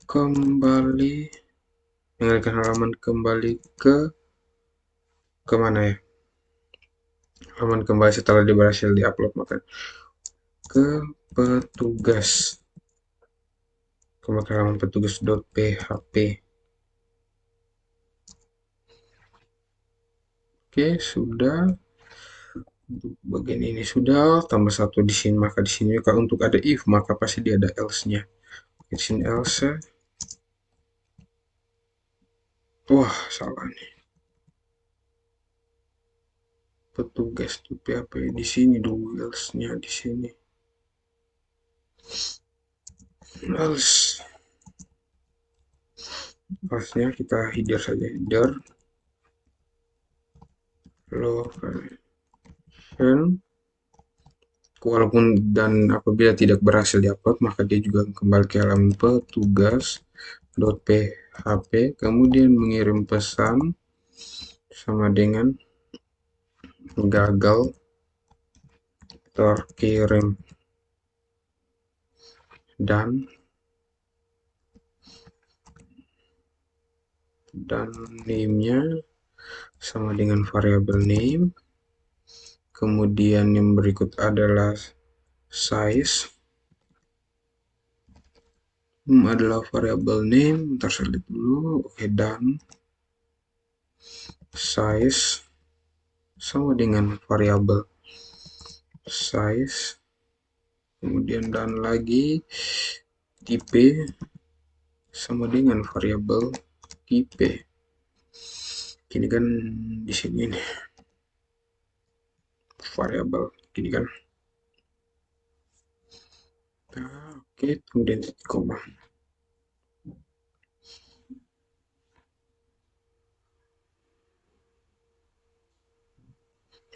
Speaker 1: kembali ke mana ya? Halaman kembali setelah berhasil diupload, maka ke petugas. Kembali ke halaman petugas.php. Oke, sudah. Untuk bagian ini sudah, tambah satu di sini, maka di sini kalau untuk ada if maka pasti dia ada else-nya. Di sini else. Wah, salah nih. Petugas tuh PHP di sini dulu, else-nya di sini. Else-nya kita header saja, header location. Walaupun dan apabila tidak berhasil diupload, maka dia juga kembali ke halaman petugas.php, kemudian mengirim pesan sama dengan gagal terkirim dan name-nya sama dengan variabel name, Kemudian yang berikut adalah size, adalah variable name. Ntar saya lihat dulu. Oke, done. Size sama dengan variabel size, kemudian dan lagi tipe sama dengan variabel tipe. Ini kan di sini nih variabel ini kan. Nah, oke, kemudian titik koma.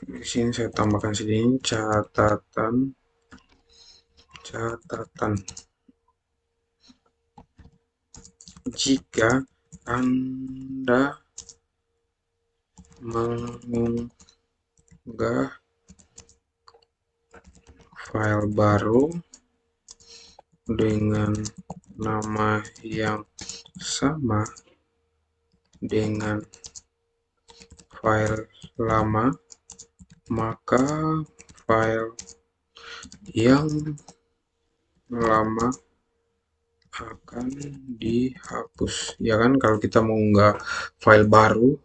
Speaker 1: Di sini saya tambahkan sini catatan jika Anda mengunggah file baru dengan nama yang sama dengan file lama, maka file yang lama akan dihapus. Ya kan, kalau kita mau mengunggah file baru,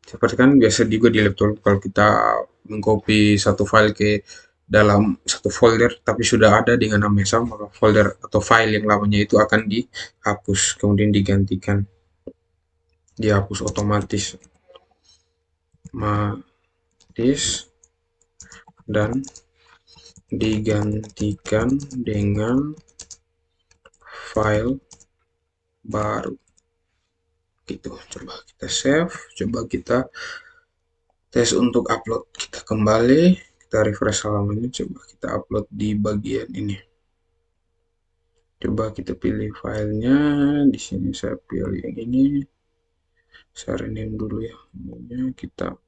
Speaker 1: seperti kan biasa juga di laptop, kalau kita mengcopy satu file ke dalam satu folder tapi sudah ada dengan nama yang sama, maka folder atau file yang lamanya itu akan dihapus, kemudian digantikan, dihapus otomatis dan digantikan dengan file baru gitu. Coba kita save, coba kita tes untuk upload. Kita kembali, kita refresh halamannya, coba kita upload di bagian ini. Coba kita pilih filenya. Di sini saya pilih yang ini, saya rename dulu ya ininya. Kita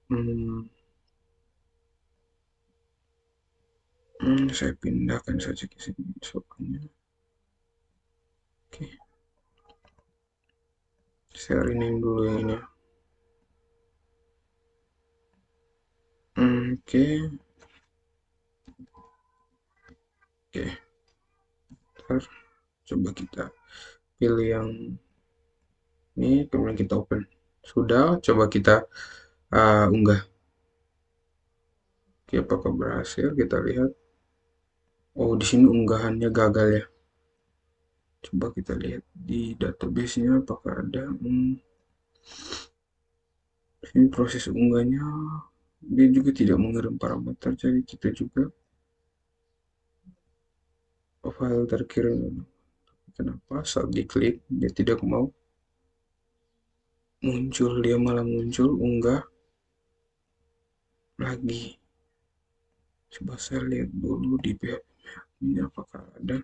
Speaker 1: saya pindahkan saja ke sini soalnya. Oke, saya rename dulu yang ini. Oke, ntar coba kita pilih yang ini, kemudian kita open. Sudah, coba kita unggah. Oke, apakah berhasil? Kita lihat. Oh, di sini unggahannya gagal ya. Coba kita lihat di database-nya apakah ada. Ini proses unggahnya dia juga tidak mengirim parameter, jadi kita juga file terkirim. Kenapa saat diklik dia tidak mau muncul, dia malah muncul unggah lagi. Coba saya lihat dulu di PHP ini apakah ada.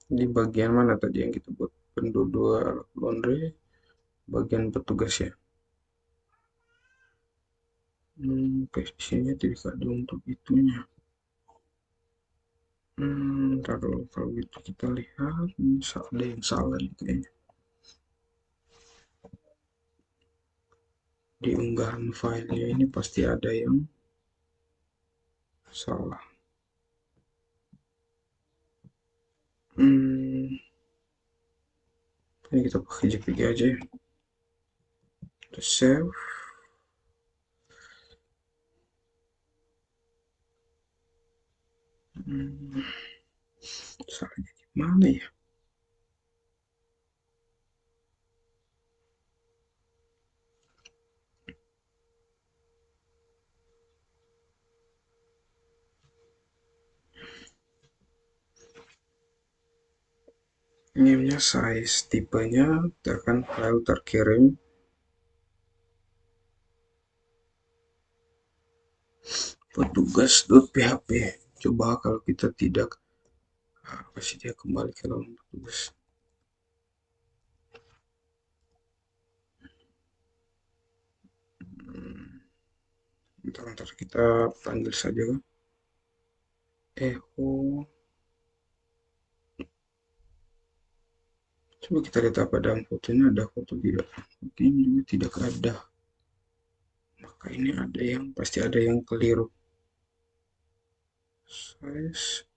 Speaker 1: Di bagian mana tadi yang kita buat penduduk laundry, bagian petugas ya. Oke, di sini tidak ada untuk itunya. Kalau gitu kita lihat, ada yang salah nih kayaknya. Di unggahan filenya ini pasti ada yang salah. Ini kita pakai JPG aja ya. Terus save. Salahnya di mana ya? Name-nya size, tipenya tekan file terkirim. Petugas.php. Coba kalau kita tidak pasti dia kembali ke dalam petugas. Bentar kita panggil saja kan. Oh, coba kita lihat apa dalam fotonya, ada foto tidak? Mungkin juga tidak ada. Ini ada yang pasti ada yang keliru. Size.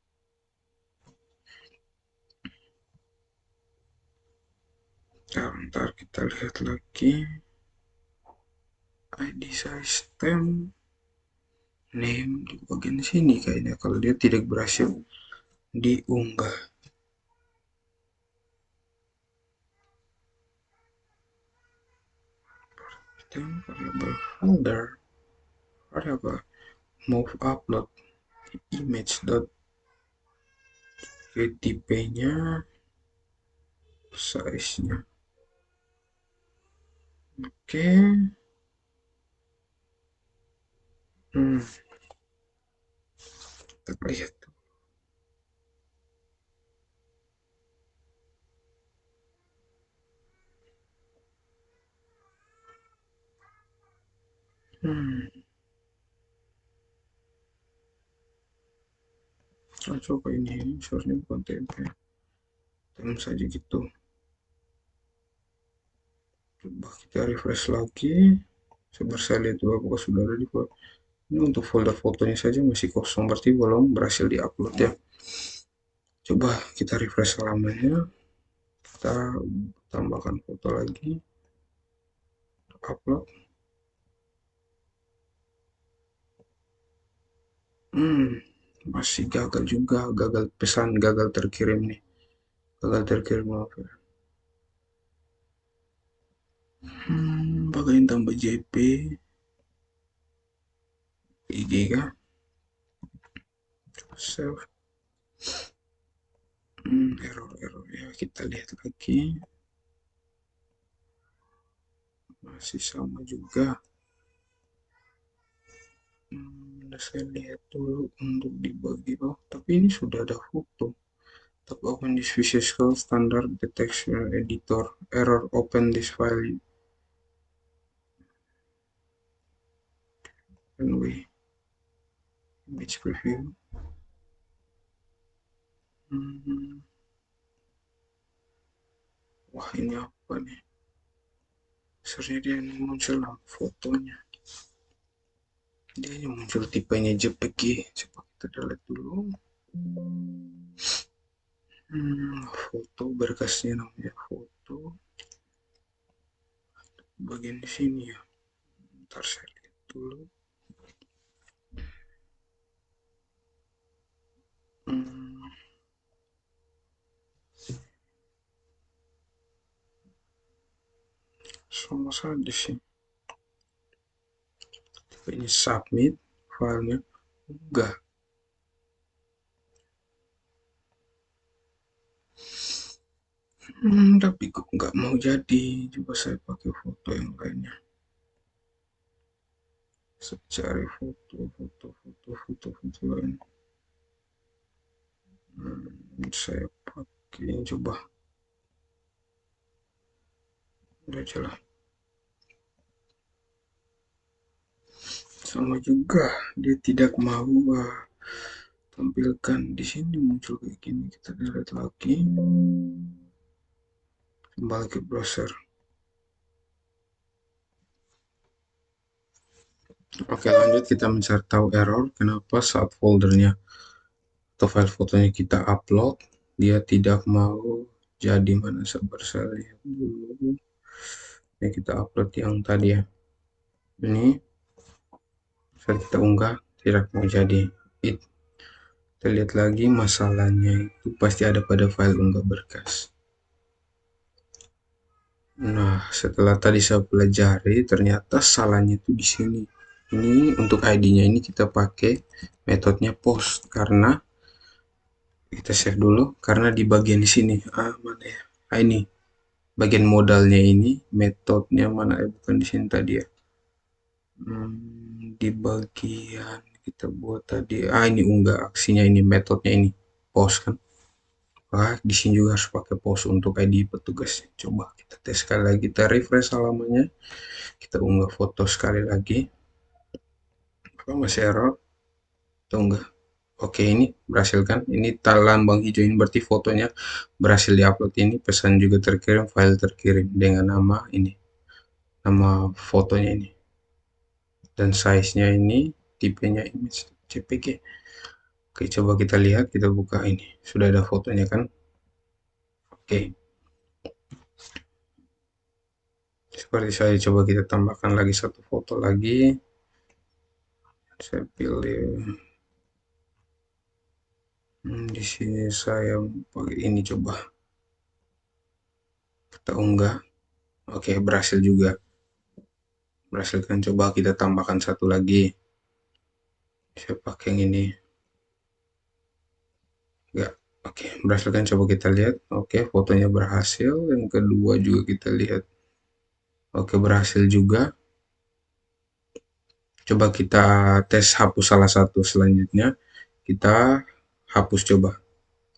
Speaker 1: Ntar kita lihat lagi. ID system name di bagian sini kayaknya kalau dia tidak berhasil diunggah. Then variable folder variable move upload image dot tipenya size nya oke. Kita lihat. Coba ini username kontennya tem saja gitu. Coba kita refresh lagi. Coba saya lihat dulu apakah sudah ada di folder. Ini untuk folder fotonya saja masih kosong, berarti belum berhasil diupload ya. Coba kita refresh selamanya. Kita tambahkan foto lagi. Upload. Masih gagal juga, gagal pesan, gagal terkirim nih. Gagal terkirim maaf ya. Bagaimana tambah JP? IG kah? Save. Error ya, kita lihat lagi. Masih sama juga. Saya lihat dulu untuk dibagi. Oh, tapi ini sudah ada foto. Tap open this Visual School Standard Detection Editor. Error open this file. Anyway, image preview. Wah, ini apa nih? Sebenarnya dia ini muncul fotonya. Dia hanya muncul tipenya JPG. Coba kita delete dulu. Foto berkasnya namanya foto. Bagian di sini ya. Ntar saya lihat dulu. Sama saja sih. Ini submit filenya enggak. Tapi kok nggak mau jadi. Coba saya pakai foto yang lainnya. Saya cari foto lain. Saya pakai coba. Udah jelas. Sama juga dia tidak mau tampilkan di sini muncul kayak gini. Kita delete lagi. Kembali ke browser. Oke, lanjut kita mencari tahu error kenapa saat foldernya atau file fotonya kita upload dia tidak mau jadi. Mana sabar saya lihat dulu. Ini kita upload yang tadi ya. Ini saat kita unggah tidak mau jadi. Kita lihat lagi masalahnya itu pasti ada pada file unggah berkas. Nah, setelah tadi saya pelajari ternyata salahnya itu di sini. Ini untuk ID-nya ini kita pakai metodenya post karena kita save dulu karena di bagian di sini mana ya? Ini bagian modalnya ini metodenya mana bukan di sini tadi ya. Di bagian kita buat tadi ini unggah aksinya ini metodenya ini post kan. Di sini juga harus pakai post untuk ID petugas. Coba kita tes sekali lagi, kita refresh halamannya, kita unggah foto sekali lagi. Apa masih error atau enggak? Oke, ini berhasil kan? Ini lambang hijau ini berarti fotonya berhasil diupload. Ini pesan juga terkirim, file terkirim dengan nama ini, nama fotonya ini. dan size-nya ini tipenya image JPG. Oke, coba kita lihat, kita buka ini. Sudah ada fotonya kan? Oke, seperti saya coba kita tambahkan lagi satu foto lagi. Saya pilih di sini saya pakai ini coba. Kita unggah. Oke, berhasil juga. Berhasil kan, coba kita tambahkan satu lagi. Saya pakai yang ini. Enggak. Oke, berhasil kan, coba kita lihat. Oke, fotonya berhasil. Yang kedua juga kita lihat. Oke, berhasil juga. Coba kita tes hapus salah satu, selanjutnya kita hapus coba.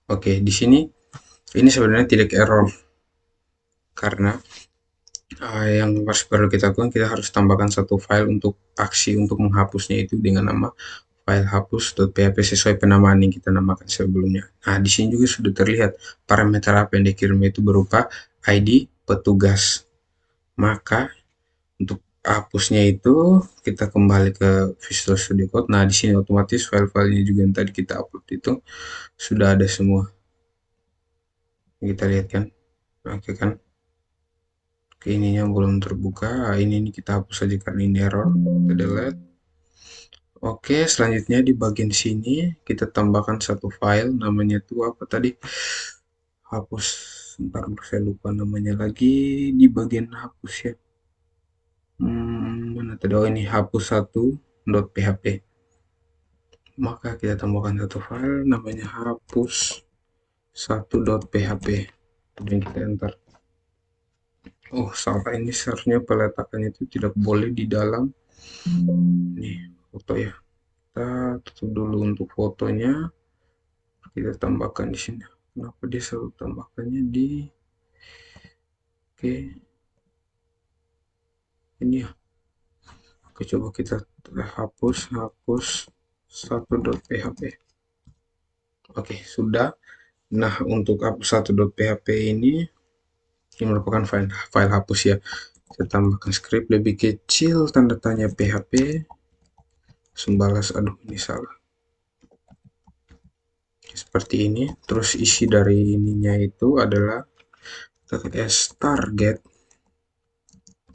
Speaker 1: Oke, di sini ini sebenarnya tidak error karena yang harus perlu kita lakukan, kita harus tambahkan satu file untuk aksi untuk menghapusnya itu dengan nama file hapus.php sesuai penamaan yang kita namakan sebelumnya. Nah, di sini juga sudah terlihat parameter apa yang dikirim itu berupa ID petugas. Maka untuk hapusnya itu kita kembali ke Visual Studio Code. Nah, di sini otomatis file-filenya juga yang tadi kita upload itu sudah ada semua. Kita lihat kan. Oke kan. Oke, ininya belum terbuka. Ini kita hapus saja karena ini error. Kita delete. Oke, selanjutnya di bagian sini kita tambahkan satu file, namanya tuh apa tadi? Hapus. Ntar saya lupa namanya lagi di bagian hapus ya. Mana tadi? Oh, ini hapus 1.php. Maka kita tambahkan satu file namanya hapus 1.php. Dan kita enter. Oh, salah, ini seharusnya peletakannya itu tidak boleh di dalam nih foto ya. Kita tutup dulu untuk fotonya. Kita tambahkan di sini. Kenapa dia selalu tambahkannya di oke ini ya. Oke, coba kita hapus 1.php. Oke, sudah. Nah, untuk hapus 1.php ini merupakan file hapus ya. Saya tambahkan script lebih kecil tanda tanya php sembalas, aduh ini salah, seperti ini. Terus isi dari ininya itu adalah target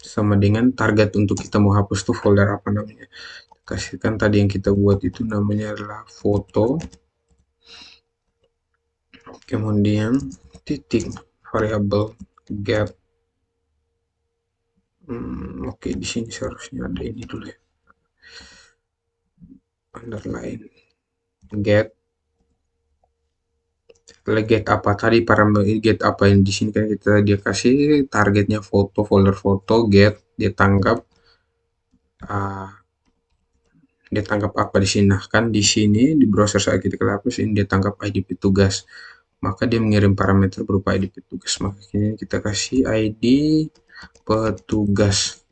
Speaker 1: sama dengan target untuk kita mau hapus tuh folder apa namanya. Kasihkan tadi yang kita buat itu namanya adalah foto, kemudian titik variabel get. Oke, di sini seharusnya ada ini dulu ya, underline get. Setelah get apa tadi, parameter get apa yang di sini kan kita dia kasih targetnya foto, folder foto, get dia tangkap apa di sini. Nah, kan di sini di browser saat kita hapus ini dia tangkap ID petugas. Maka dia mengirim parameter berupa ID petugas. Makanya kita kasih ID petugas.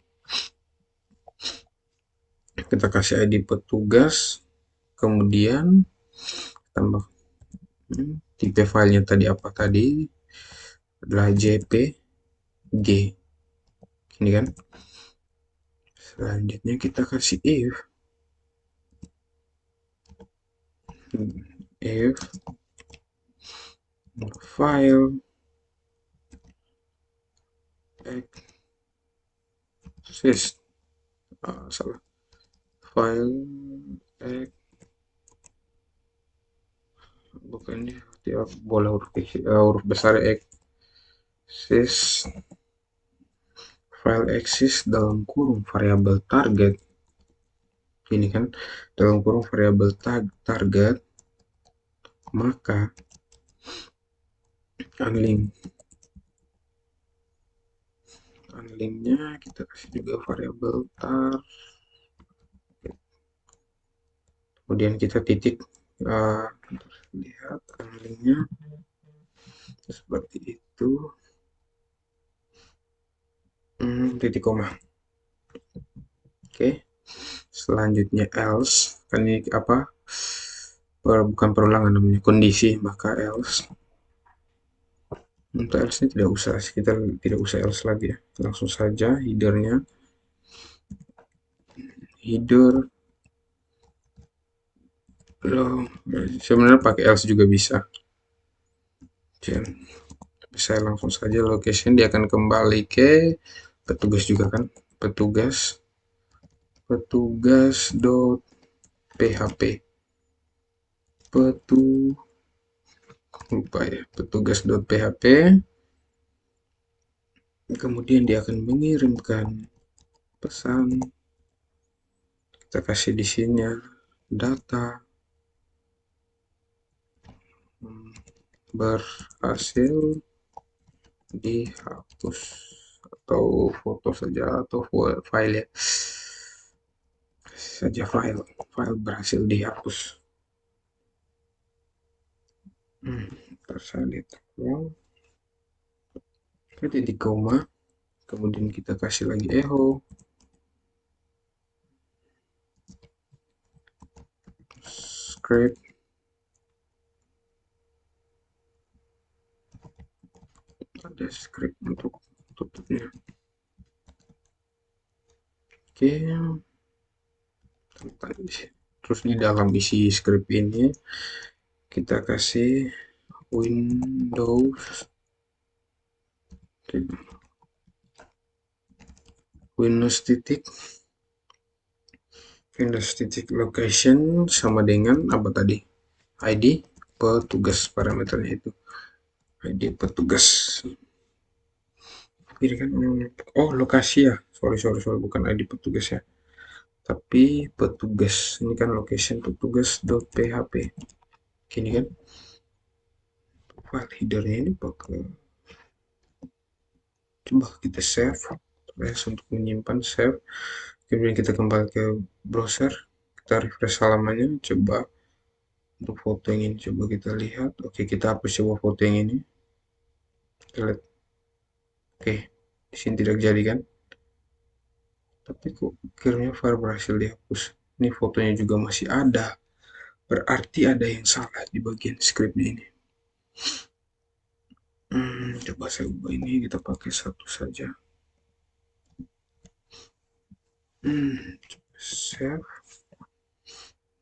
Speaker 1: Kita kasih ID petugas. Kemudian tambah tipe filenya tadi apa tadi adalah JPG. Ini kan. Selanjutnya kita kasih if file exist salah, file bukan ini tiap bola huruf besar exist, file exist dalam kurung variabel target ini kan, dalam kurung variabel target, maka unlinknya kita kasih juga variabel tar, kemudian kita titik lihat unlinknya seperti itu, titik koma. Oke, selanjutnya else, kan ini apa, bukan perulangan namanya, kondisi, maka else. Untuk else ini tidak usah, kita tidak usah else lagi ya, langsung saja headernya header. Loh, sebenarnya pakai else juga bisa. Dan saya langsung saja location, dia akan kembali ke petugas juga kan, petugas.php, petu lupa ya, petugas.php. Kemudian dia akan mengirimkan pesan, kita kasih di sini data berhasil dihapus, atau foto saja, atau file ya saja, file berhasil dihapus. Terus saya lihat ke titik koma, kemudian kita kasih lagi echo, script, ada script untuk tutupnya. Oke, terus di dalam isi script ini kita kasih Windows titik location sama dengan apa tadi, ID petugas, parameternya itu ID petugas. Ini kan oh lokasi ya, sorry bukan ID petugas ya, tapi petugas. Ini kan location petugas.php. Gini kan file headernya ini pakai, coba kita save, terus untuk menyimpan save, kemudian kita kembali ke browser, kita refresh halamannya, coba untuk foto yang ini coba kita lihat. Oke, kita hapus coba foto yang ini, kita lihat. Oke, di sini tidak jadi kan, tapi kok akhirnya file berhasil dihapus. Ini fotonya juga masih ada, berarti ada yang salah di bagian scriptnya ini. Coba saya ubah ini, kita pakai satu saja. Save,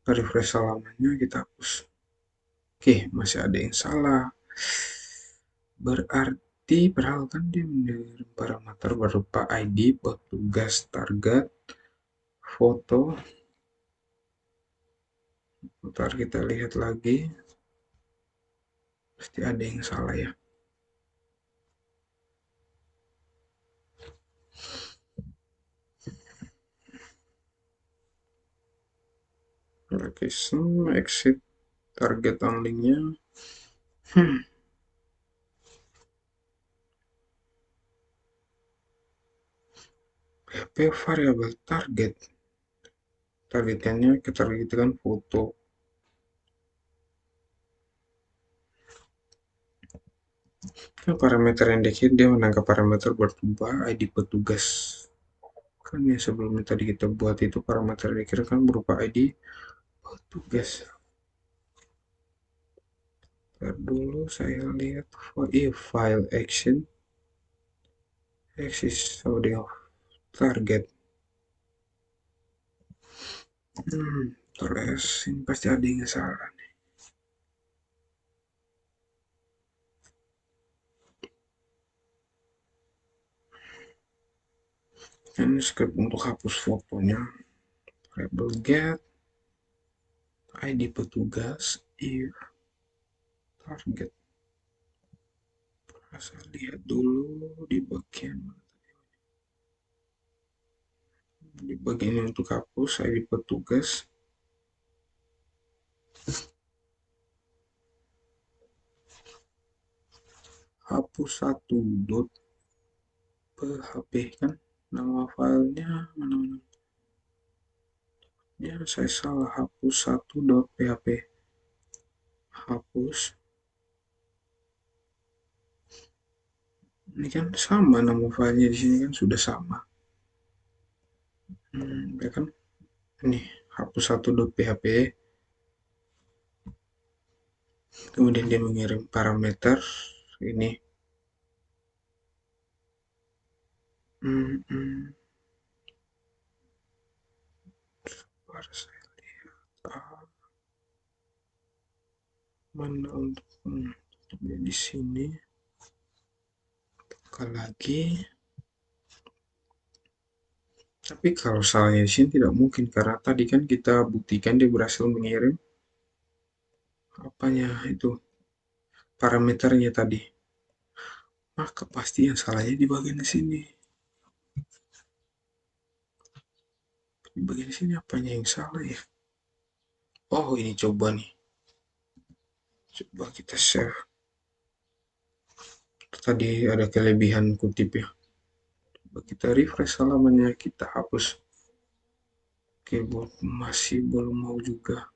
Speaker 1: refresh halamannya, kita hapus. Oke, masih ada yang salah. Berarti padahal kan dia mengirim parameter berupa ID, petugas, target, foto. Ntar kita lihat lagi. Pasti ada yang salah ya. Location, exit, target only-nya. PHP variabel target. Targetkannya ketargetan foto. Nah, parameter yang dikit dia menangkap parameter berubah ID petugas. Kan ya sebelumnya tadi kita buat itu parameter dikira kan berupa ID petugas. Ntar dulu saya lihat file action axis audio target. Terus ini pasti ada yang salah nih. Ini script untuk hapus fotonya, variable get ID petugas if target. Saya lihat dulu di bagian ini untuk hapus ID petugas. Hapus 1.php kan nama filenya, mana ya, saya salah, hapus 1.php, hapus. Ini kan sama nama filenya, di sini kan sudah sama. Ya kan, ini hapus 1.php. Kemudian dia mengirim parameter ini. Sebentar saya lihat, mana untuk di sini. Buka lagi. Tapi kalau salahnya di sini tidak mungkin karena tadi kan kita buktikan dia berhasil mengirim apanya itu parameternya tadi. Maka pasti yang salahnya di bagian sini. Di bagian sini apanya yang salah ya? Oh, ini coba nih. Coba kita share. Tadi ada kelebihan kutip ya. Coba kita refresh halamannya, kita hapus. Oke, masih belum mau juga.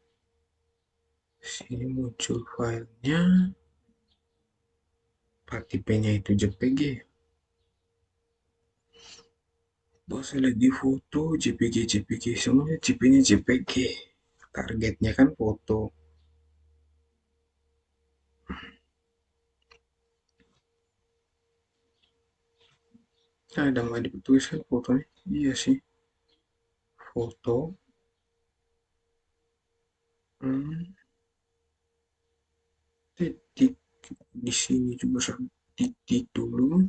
Speaker 1: Sini muncul filenya. Tipenya itu JPG. Bos saya lihat di foto JPG semuanya JPG JPG. Targetnya kan foto. Nah, ada nggak dituliskan fotonya? Iya sih. Foto. Hmm, titik di sini juga titik dulu.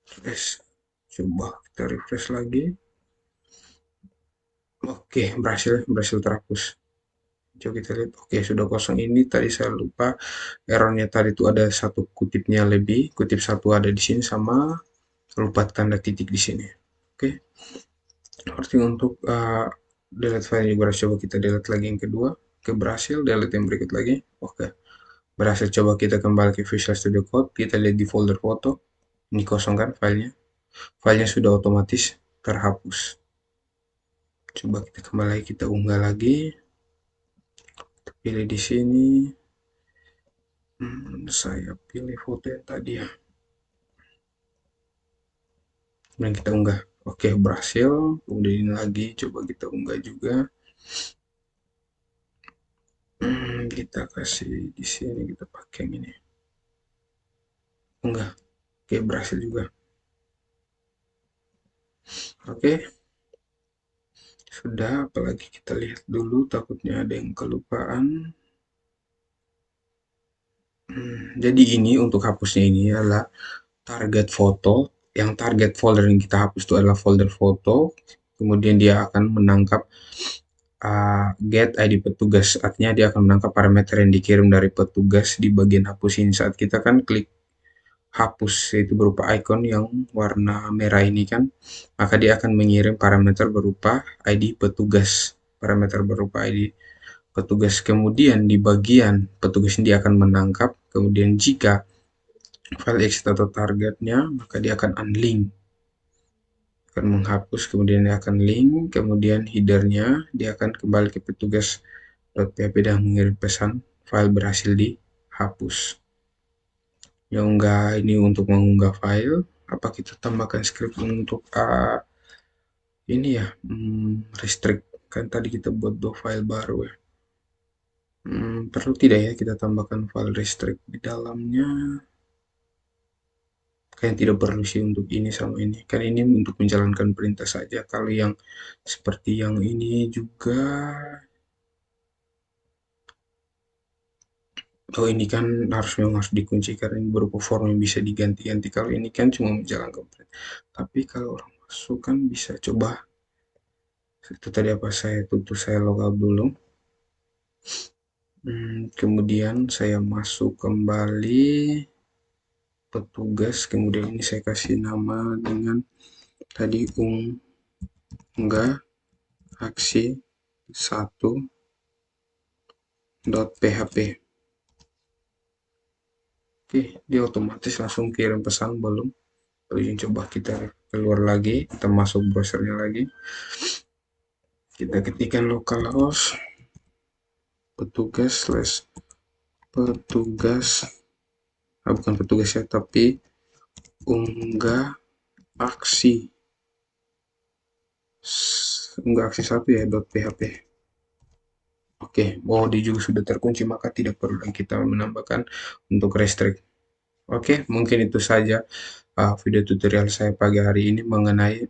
Speaker 1: Refresh. Coba kita refresh lagi. Oke, berhasil terhapus. Coba kita lihat. Oke, sudah kosong. Ini tadi saya lupa errornya tadi itu ada satu kutipnya lebih. Kutip satu ada di sini sama lupa tanda titik di sini. Oke. Seperti untuk delete file juga coba kita delete lagi yang kedua. Oke, berhasil. Delete yang berikut lagi. Oke. Berhasil. Coba kita kembali ke Visual Studio Code. Kita lihat di folder foto. Ini kosong kan filenya. Filenya sudah otomatis terhapus. Coba kita kembali lagi, kita unggah lagi. Kita pilih di sini. Saya pilih foto yang tadi ya. Kemudian kita unggah. Oke, berhasil. Kemudian ini lagi, coba kita unggah juga. Kita kasih di sini, kita pakai yang ini. Unggah. Oke, berhasil juga. Oke. Sudah, apalagi kita lihat dulu, takutnya ada yang kelupaan. Jadi ini untuk hapusnya ini adalah target foto. Yang target folder yang kita hapus itu adalah folder foto. Kemudian dia akan menangkap get ID petugas. Artinya dia akan menangkap parameter yang dikirim dari petugas di bagian hapus ini. Saat kita kan klik hapus, yaitu berupa icon yang warna merah ini kan, maka dia akan mengirim parameter berupa ID petugas. Parameter berupa ID petugas. Kemudian di bagian petugas ini dia akan menangkap. Kemudian jika file exit atau targetnya, maka dia akan unlink, akan menghapus, kemudian dia akan link, kemudian headernya dia akan kembali ke petugas.php dan mengirim pesan file berhasil dihapus. Yang enggak ini untuk mengunggah file, apa kita tambahkan script untuk ini ya, restrict, kan tadi kita buat 2 file baru ya. Perlu tidak ya kita tambahkan file restrict di dalamnya? Kayaknya tidak perlu sih untuk ini sama ini. Kan ini untuk menjalankan perintah saja. Kalau yang seperti yang ini juga. Oh, ini kan memang harus dikunci karena ini berupa form yang bisa diganti-ganti. Kalau ini kan cuma menjalankan perintah. Tapi kalau orang masuk kan bisa coba. Itu tadi apa saya tutup, saya logout dulu. Kemudian saya masuk kembali petugas. Kemudian ini saya kasih nama dengan tadi unggah aksi 1.php. Oke, dia otomatis langsung kirim pesan belum? Coba kita keluar lagi, kita masuk browsernya lagi. Kita ketikkan localhost petugas bukan petugas ya, tapi unggah aksi satu ya .php. Oke, dia juga sudah terkunci, maka tidak perlu kita menambahkan untuk restrict. Oke, mungkin itu saja video tutorial saya pagi hari ini mengenai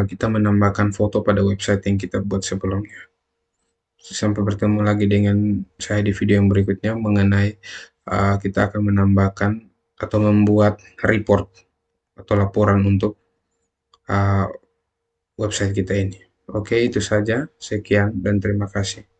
Speaker 1: kita menambahkan foto pada website yang kita buat sebelumnya. Sampai bertemu lagi dengan saya di video yang berikutnya mengenai kita akan menambahkan atau membuat report atau laporan untuk uh, website kita ini. Oke, itu saja. Sekian dan terima kasih.